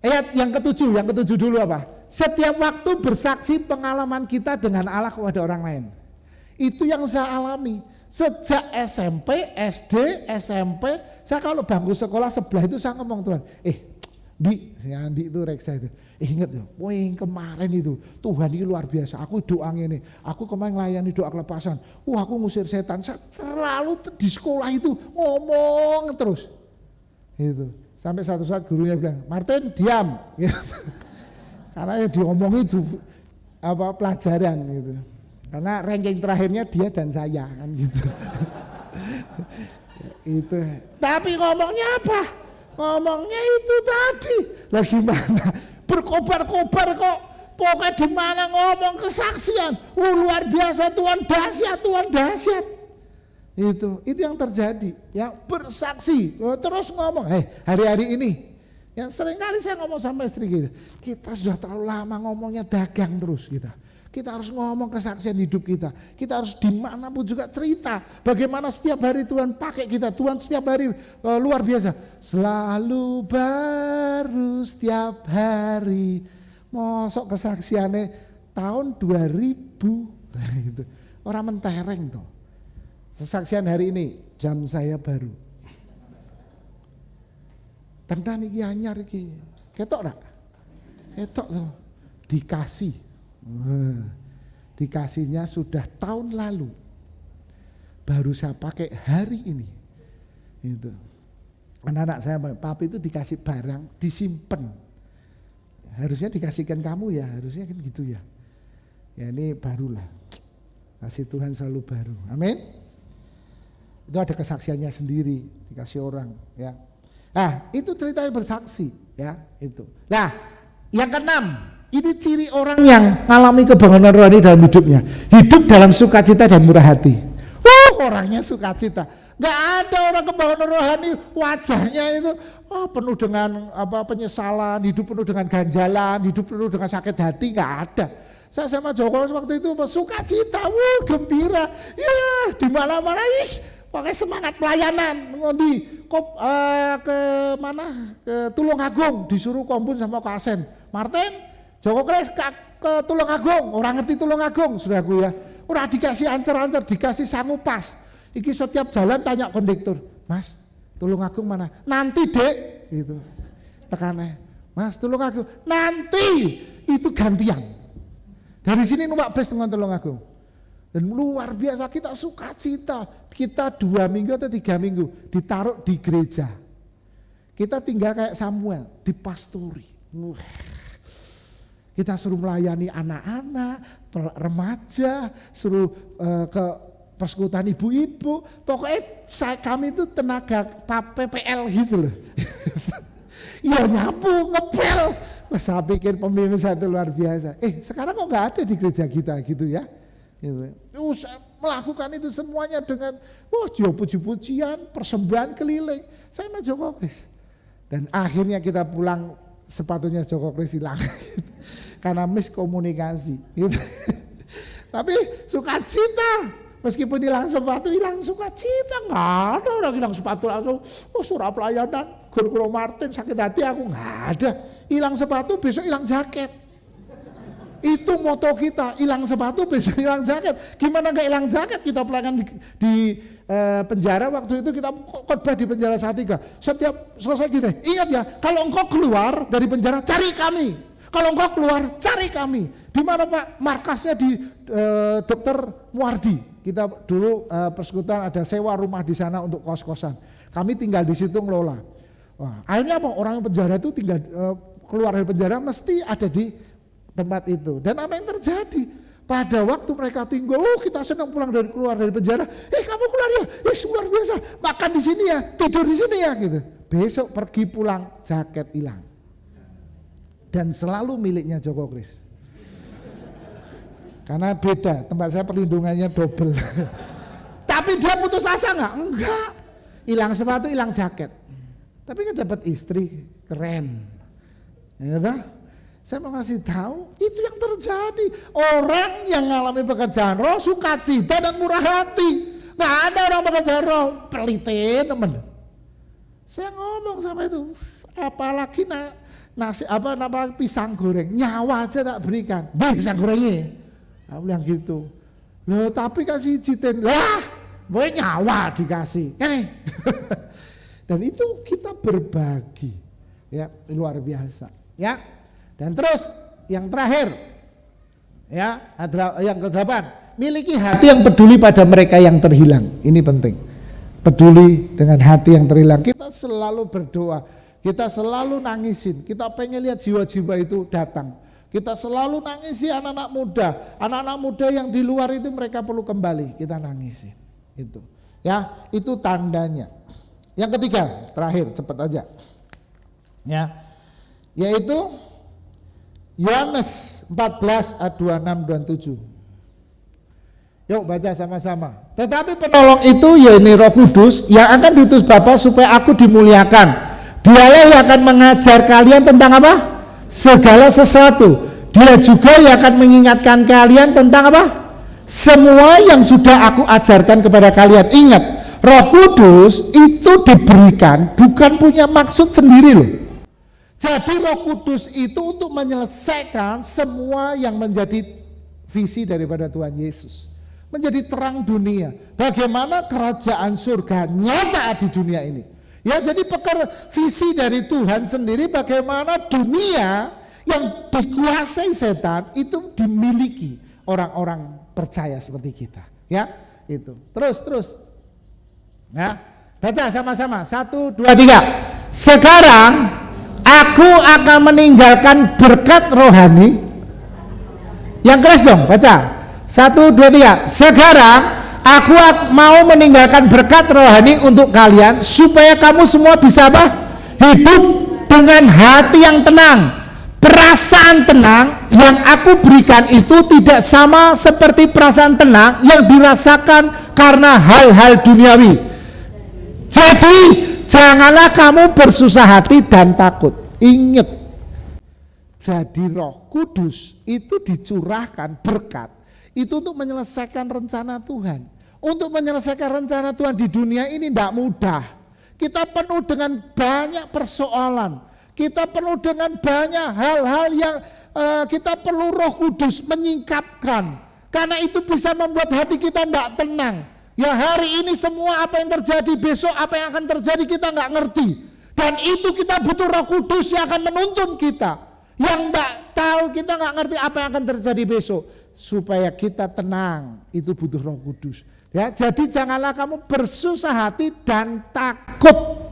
Ayat yang ketujuh dulu apa? Setiap waktu bersaksi pengalaman kita dengan Allah kepada orang lain. Itu yang saya alami. Sejak SMP, SD, SMP, saya kalau bangku sekolah sebelah itu saya ngomong Tuhan, Di itu reksa itu, ingat ya, kemarin itu Tuhan ini luar biasa, aku doa ini, aku kemarin melayani doa kelepasan, aku ngusir setan, saya selalu di sekolah itu ngomong terus, itu sampai satu saat gurunya bilang, Martin diam, gitu. Karena yang diomong itu apa pelajaran gitu. Karena ranking terakhirnya dia dan saya kan gitu. Itu. Tapi ngomongnya apa? Ngomongnya itu tadi. Lah gimana? Berkobar-kobar kok. Pokoknya di mana ngomong kesaksian. Luar biasa Tuhan dahsyat. Itu yang terjadi. Ya bersaksi. Terus ngomong, hari-hari ini. Yang seringkali saya ngomong sama istri kita sudah terlalu lama ngomongnya dagang terus kita. Kita harus ngomong kesaksian hidup kita. Kita harus dimanapun juga cerita. Bagaimana setiap hari Tuhan pakai kita. Tuhan setiap hari luar biasa. Selalu baru setiap hari. Mosok kesaksiannya tahun 2000. Gitu. Orang mentereng tuh. Kesaksian hari ini jam saya baru. Tenan iki anyar iki. Ketok rak? Ketok loh, dikasih. Dikasihnya sudah tahun lalu. Baru saya pakai hari ini. Itu. Anak-anak saya, papi itu dikasih barang, disimpan. Harusnya dikasihkan kamu ya, harusnya kan gitu ya. Ya ini barulah. Kasih Tuhan selalu baru. Amin. Itu ada kesaksiannya sendiri, dikasih orang ya. Nah, itu ceritanya bersaksi ya, itu. Nah, yang keenam, ini ciri orang yang mengalami kebangunan rohani dalam hidupnya. Hidup dalam sukacita dan murah hati. Orangnya sukacita. Gak ada orang kebangunan rohani wajahnya itu penuh dengan penyesalan, hidup penuh dengan ganjalan, hidup penuh dengan sakit hati, gak ada. Saya sama Joko waktu itu sukacita, gembira, ya di mana-mana pakai semangat pelayanan, ngondi ke mana ke Tulungagung disuruh kombun sama Kasen, Martin, Joko Kres ke Tulungagung, orang ngerti Tulungagung, saudaraku ya, udah dikasih ancer-ancer, dikasih sangupas. Iki setiap jalan tanya kondektur, Mas, Tulungagung mana? Nanti dek, gitu. Tekannya, Mas Tulungagung, nanti itu gantian. Dari sini numpak bus dengan Tulungagung. Dan luar biasa kita sukacita. Kita 2 minggu atau 3 minggu ditaruh di gereja. Kita tinggal kayak Samuel, dipastori. Kita suruh melayani anak-anak, remaja, suruh ke persekutuan ibu-ibu, pokoknya kami itu tenaga PPL gitu loh. Ya nyapu, ngepel. Saya pikir pemimpin saya itu luar biasa. Sekarang kok gak ada di gereja kita gitu ya. Gitu. Saya melakukan itu semuanya dengan puji-pujian, persembahan keliling. Saya sama Joko Kris. Dan akhirnya kita pulang sepatunya Joko Kris hilang. Karena miskomunikasi. Gitu. Tapi sukacita. Meskipun hilang sepatu, hilang sukacita, nggak ada orang hilang sepatu langsung, surah pelayanan, guru Martin sakit hati aku, nggak ada. Hilang sepatu besok hilang jaket. Itu moto kita, hilang sepatu besok hilang jaket. Gimana nggak hilang jaket? Kita pelayanan di penjara waktu itu kita khotbah di penjara Salatiga. Setiap selesai gini, ingat ya, kalau engkau keluar dari penjara cari kami. Kalau engkau keluar cari kami. Di mana Pak? Markasnya di Dr. Muardi. Kita dulu persekutuan ada sewa rumah di sana untuk kos-kosan. Kami tinggal di situ ngelola. Wah, akhirnya apa? Orang penjara itu tinggal keluar dari penjara mesti ada di tempat itu. Dan apa yang terjadi? Pada waktu mereka tinggal, kita senang pulang dari keluar dari penjara. Kamu keluar ya? Luar biasa. Makan di sini ya, tidur di sini ya gitu. Besok pergi pulang jaket hilang. Dan selalu miliknya Joko Kris. Karena beda, tempat saya perlindungannya double. Tapi dia putus asa nggak? Enggak. Hilang sepatu, hilang jaket. Tapi kan dapat istri, keren. Ya, saya mau kasih tahu, itu yang terjadi. Orang yang mengalami pekerjaan roh, sukacita dan murah hati. Nggak ada orang pekerjaan roh, pelitin teman. Saya ngomong sama itu, apalagi nasi pisang goreng, nyawa aja tak berikan. Pisang gorengnya. Aku bilang gitu. Loh tapi kasih jitin. Lah, boleh nyawa dikasih. Kan? Dan itu kita berbagi. Ya, luar biasa. Ya. Dan terus yang terakhir. Ya, yang ke-8, miliki hati yang peduli pada mereka yang terhilang. Ini penting. Peduli dengan hati yang terhilang. Kita selalu berdoa. Kita selalu nangisin. Kita pengen lihat jiwa-jiwa itu datang. Kita selalu nangisi anak-anak muda yang di luar itu mereka perlu kembali, kita nangisi. Itu. Ya, itu tandanya. Yang ketiga, terakhir cepat aja. Ya. Yaitu Yohanes 14 ayat 26 27. Yuk baca sama-sama. Tetapi penolong itu yaitu Roh Kudus yang akan diutus Bapa supaya aku dimuliakan. Dialah yang akan mengajar kalian tentang apa? Segala sesuatu. Dia juga yang akan mengingatkan kalian tentang apa? Semua yang sudah aku ajarkan kepada kalian. Ingat, Roh Kudus itu diberikan bukan punya maksud sendiri loh. Jadi Roh Kudus itu untuk menyelesaikan semua yang menjadi visi daripada Tuhan Yesus. Menjadi terang dunia. Bagaimana kerajaan surga nyata di dunia ini. Ya, jadi visi dari Tuhan sendiri bagaimana dunia Yang dikuasai setan itu dimiliki orang-orang percaya seperti kita. Ya, itu. Terus. Nah, baca sama-sama. 1, 2, 3. Sekarang aku akan meninggalkan berkat rohani. Yang keras dong, baca. 1, 2, 3. Sekarang aku mau meninggalkan berkat rohani untuk kalian supaya kamu semua bisa apa? Hidup dengan hati yang tenang. Perasaan tenang yang aku berikan itu tidak sama seperti perasaan tenang yang dirasakan karena hal-hal duniawi. Jadi janganlah kamu bersusah hati dan takut. Ingat, jadi Roh Kudus itu dicurahkan berkat itu untuk menyelesaikan rencana Tuhan. Untuk menyelesaikan rencana Tuhan di dunia ini tidak mudah. Kita penuh dengan banyak persoalan. Kita penuh dengan banyak hal-hal yang kita perlu Roh Kudus menyingkapkan. Karena itu bisa membuat hati kita tidak tenang. Ya hari ini semua apa yang terjadi, besok apa yang akan terjadi kita nggak ngerti. Dan itu kita butuh Roh Kudus yang akan menuntun kita. Yang nggak tahu, kita nggak ngerti apa yang akan terjadi besok. Supaya kita tenang, itu butuh Roh Kudus. Ya, jadi janganlah kamu bersusah hati dan takut.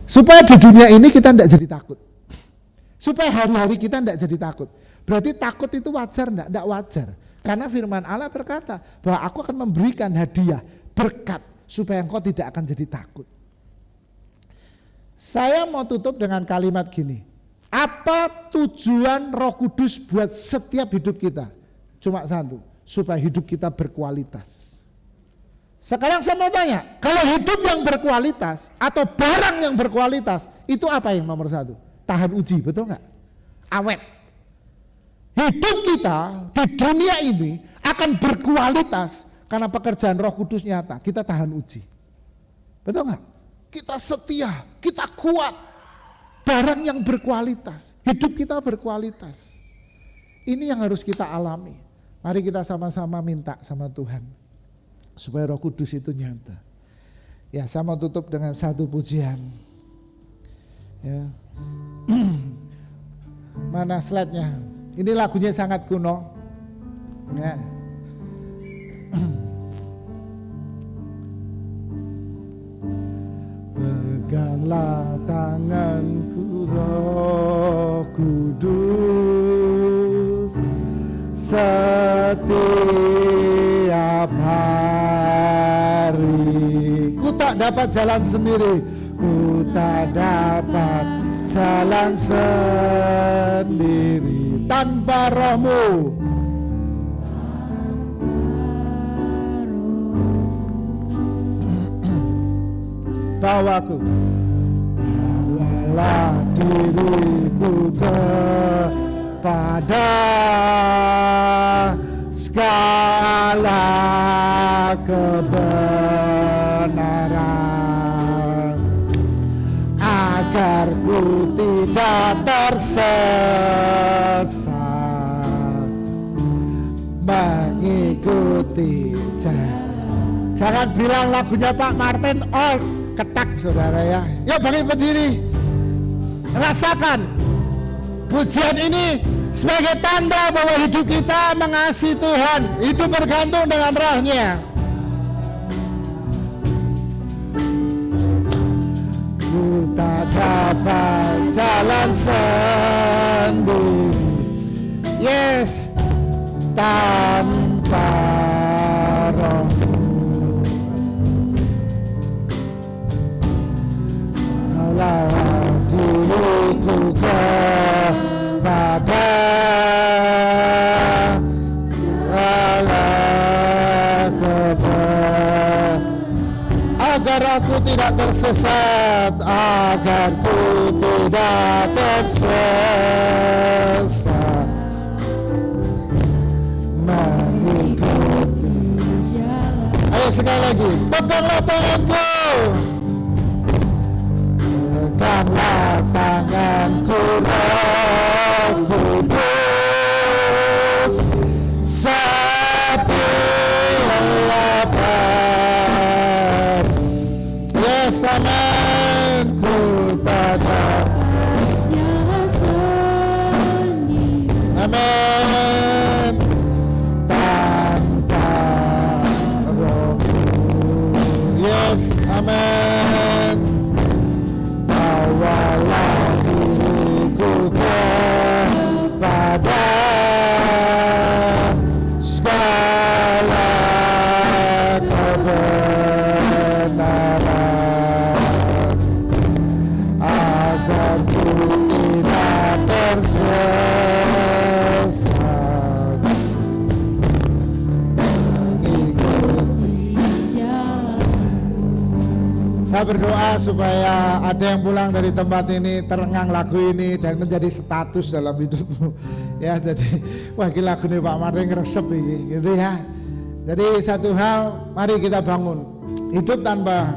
Supaya di dunia ini kita tidak jadi takut. Supaya hari-hari kita tidak jadi takut. Berarti takut itu wajar enggak? Tidak wajar. Karena firman Allah berkata bahwa aku akan memberikan hadiah, berkat, supaya engkau tidak akan jadi takut. Saya mau tutup dengan kalimat gini. Apa tujuan Roh Kudus buat setiap hidup kita? Cuma satu, supaya hidup kita berkualitas. Sekarang saya mau tanya, kalau hidup yang berkualitas atau barang yang berkualitas, itu apa yang nomor satu? Tahan uji, betul nggak? Awet. Hidup kita di dunia ini akan berkualitas karena pekerjaan Roh Kudus nyata. Kita tahan uji, betul nggak? Kita setia, kita kuat. Barang yang berkualitas, hidup kita berkualitas. Ini yang harus kita alami. Mari kita sama-sama minta sama Tuhan supaya Roh Kudus itu nyata. Ya, saya mau tutup dengan satu pujian. Ya. Mana slide-nya? Ini lagunya sangat kuno. Ya. Peganglah tanganku Roh Kudus setiap hari. Ku tak dapat jalan sendiri, ku tak dapat jalan sendiri tanpa Roh-Mu. Bawaku, bawalah diriku kepada segala kebenaran, agar ku tidak tersesat mengikuti jalan. Jangan bilang lagunya Pak Martin old, ketak saudara ya. Yuk bangkit berdiri, rasakan pujian ini sebagai tanda bahwa hidup kita mengasihi Tuhan, hidup bergantung dengan Roh-Nya. Ku tak dapat jalan sendiri, yes, tanpa Roh-Mu. Bawalah diriku kepada segala kebenaran, agar aku tidak tersesat, agar ku tidak tersesat mengikuti jalan. Ayo sekali lagi, peganglah tanganku. Peganglah tanganku Roh Kudus setiap hari. Yes, amen. Ku tak dapat jalan sendiri. Amin. Tanpa Rohmu, yes, amin. Bawalah diriku kepada segala kebenaran, agar ku tidak tersesat, mengikuti jalan-Mu. Saya berdoa supaya ada yang pulang dari tempat ini terengang lagu ini dan menjadi status dalam hidupmu. Ya, jadi wakil lagu ini Pak Martin ngeresep ini, gitu ya. Jadi satu hal, mari kita bangun. Hidup tanpa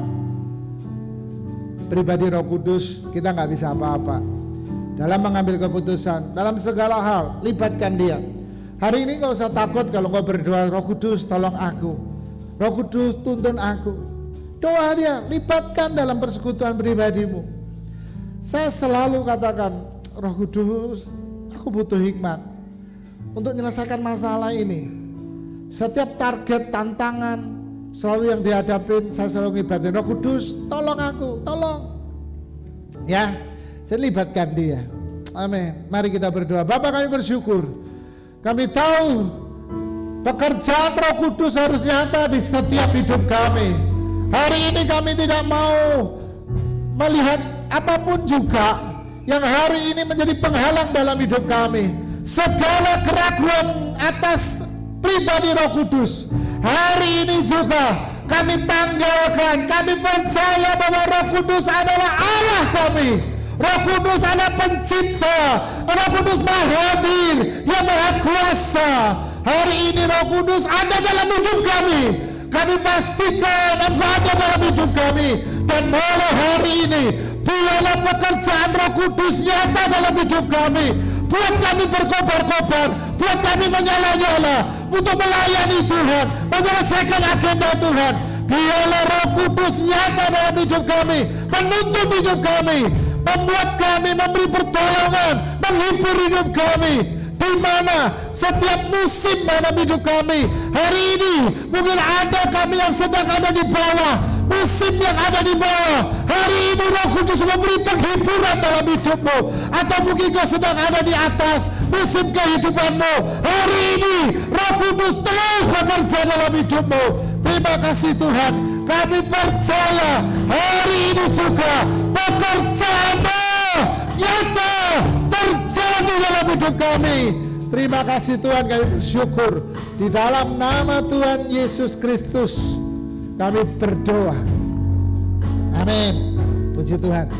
pribadi Roh Kudus, kita nggak bisa apa-apa. Dalam mengambil keputusan, dalam segala hal, libatkan Dia. Hari ini nggak usah takut kalau kau berdoa, Roh Kudus tolong aku, Roh Kudus tuntun aku. Doa Dia, libatkan dalam persekutuan pribadimu. Saya selalu katakan, Roh Kudus, aku butuh hikmat untuk menyelesaikan masalah ini. Setiap target, tantangan selalu yang dihadapin, saya selalu ngibatin, Roh Kudus tolong aku, tolong. Ya, saya libatkan Dia. Amin. Mari kita berdoa. Bapa, kami bersyukur, kami tahu pekerjaan Roh Kudus harus nyata di setiap hidup kami. Hari ini kami tidak mau melihat apapun juga yang hari ini menjadi penghalang dalam hidup kami. Segala keraguan atas pribadi Roh Kudus, hari ini juga kami tanggalkan. Kami percaya bahwa Roh Kudus adalah Allah kami. Roh Kudus adalah pencipta. Roh Kudus maha hadir, Dia maha kuasa. Hari ini Roh Kudus ada dalam hidup kami. Kami pastikan Engkau ada dalam hidup kami. Dan mulai hari ini, biarlah pekerjaan Roh Kudus nyata dalam hidup kami. Buat kami berkobar-kobar, buat kami menyala-nyala untuk melayani Tuhan, menyelesaikan agenda Tuhan. Biarlah Roh Kudus nyata dalam hidup kami, menuntun hidup kami, membuat kami memberi pertolongan, menghibur hidup kami. Di mana setiap musim dalam hidup kami. Hari ini mungkin ada kami yang sedang ada di bawah, musim yang ada di bawah. Hari ini Roh Kudus memberi penghiburan dalam hidupmu. Atau mungkin kau sedang ada di atas musim kehidupanmu. Hari ini Roh Kudus terus bekerja dalam hidupmu. Terima kasih Tuhan. Kami percaya hari ini juga pekerjaan-Mu nyata terjadi dalam hidup kami. Terima kasih Tuhan, kami bersyukur. Di dalam nama Tuhan Yesus Kristus kami berdoa. Amin. Puji Tuhan.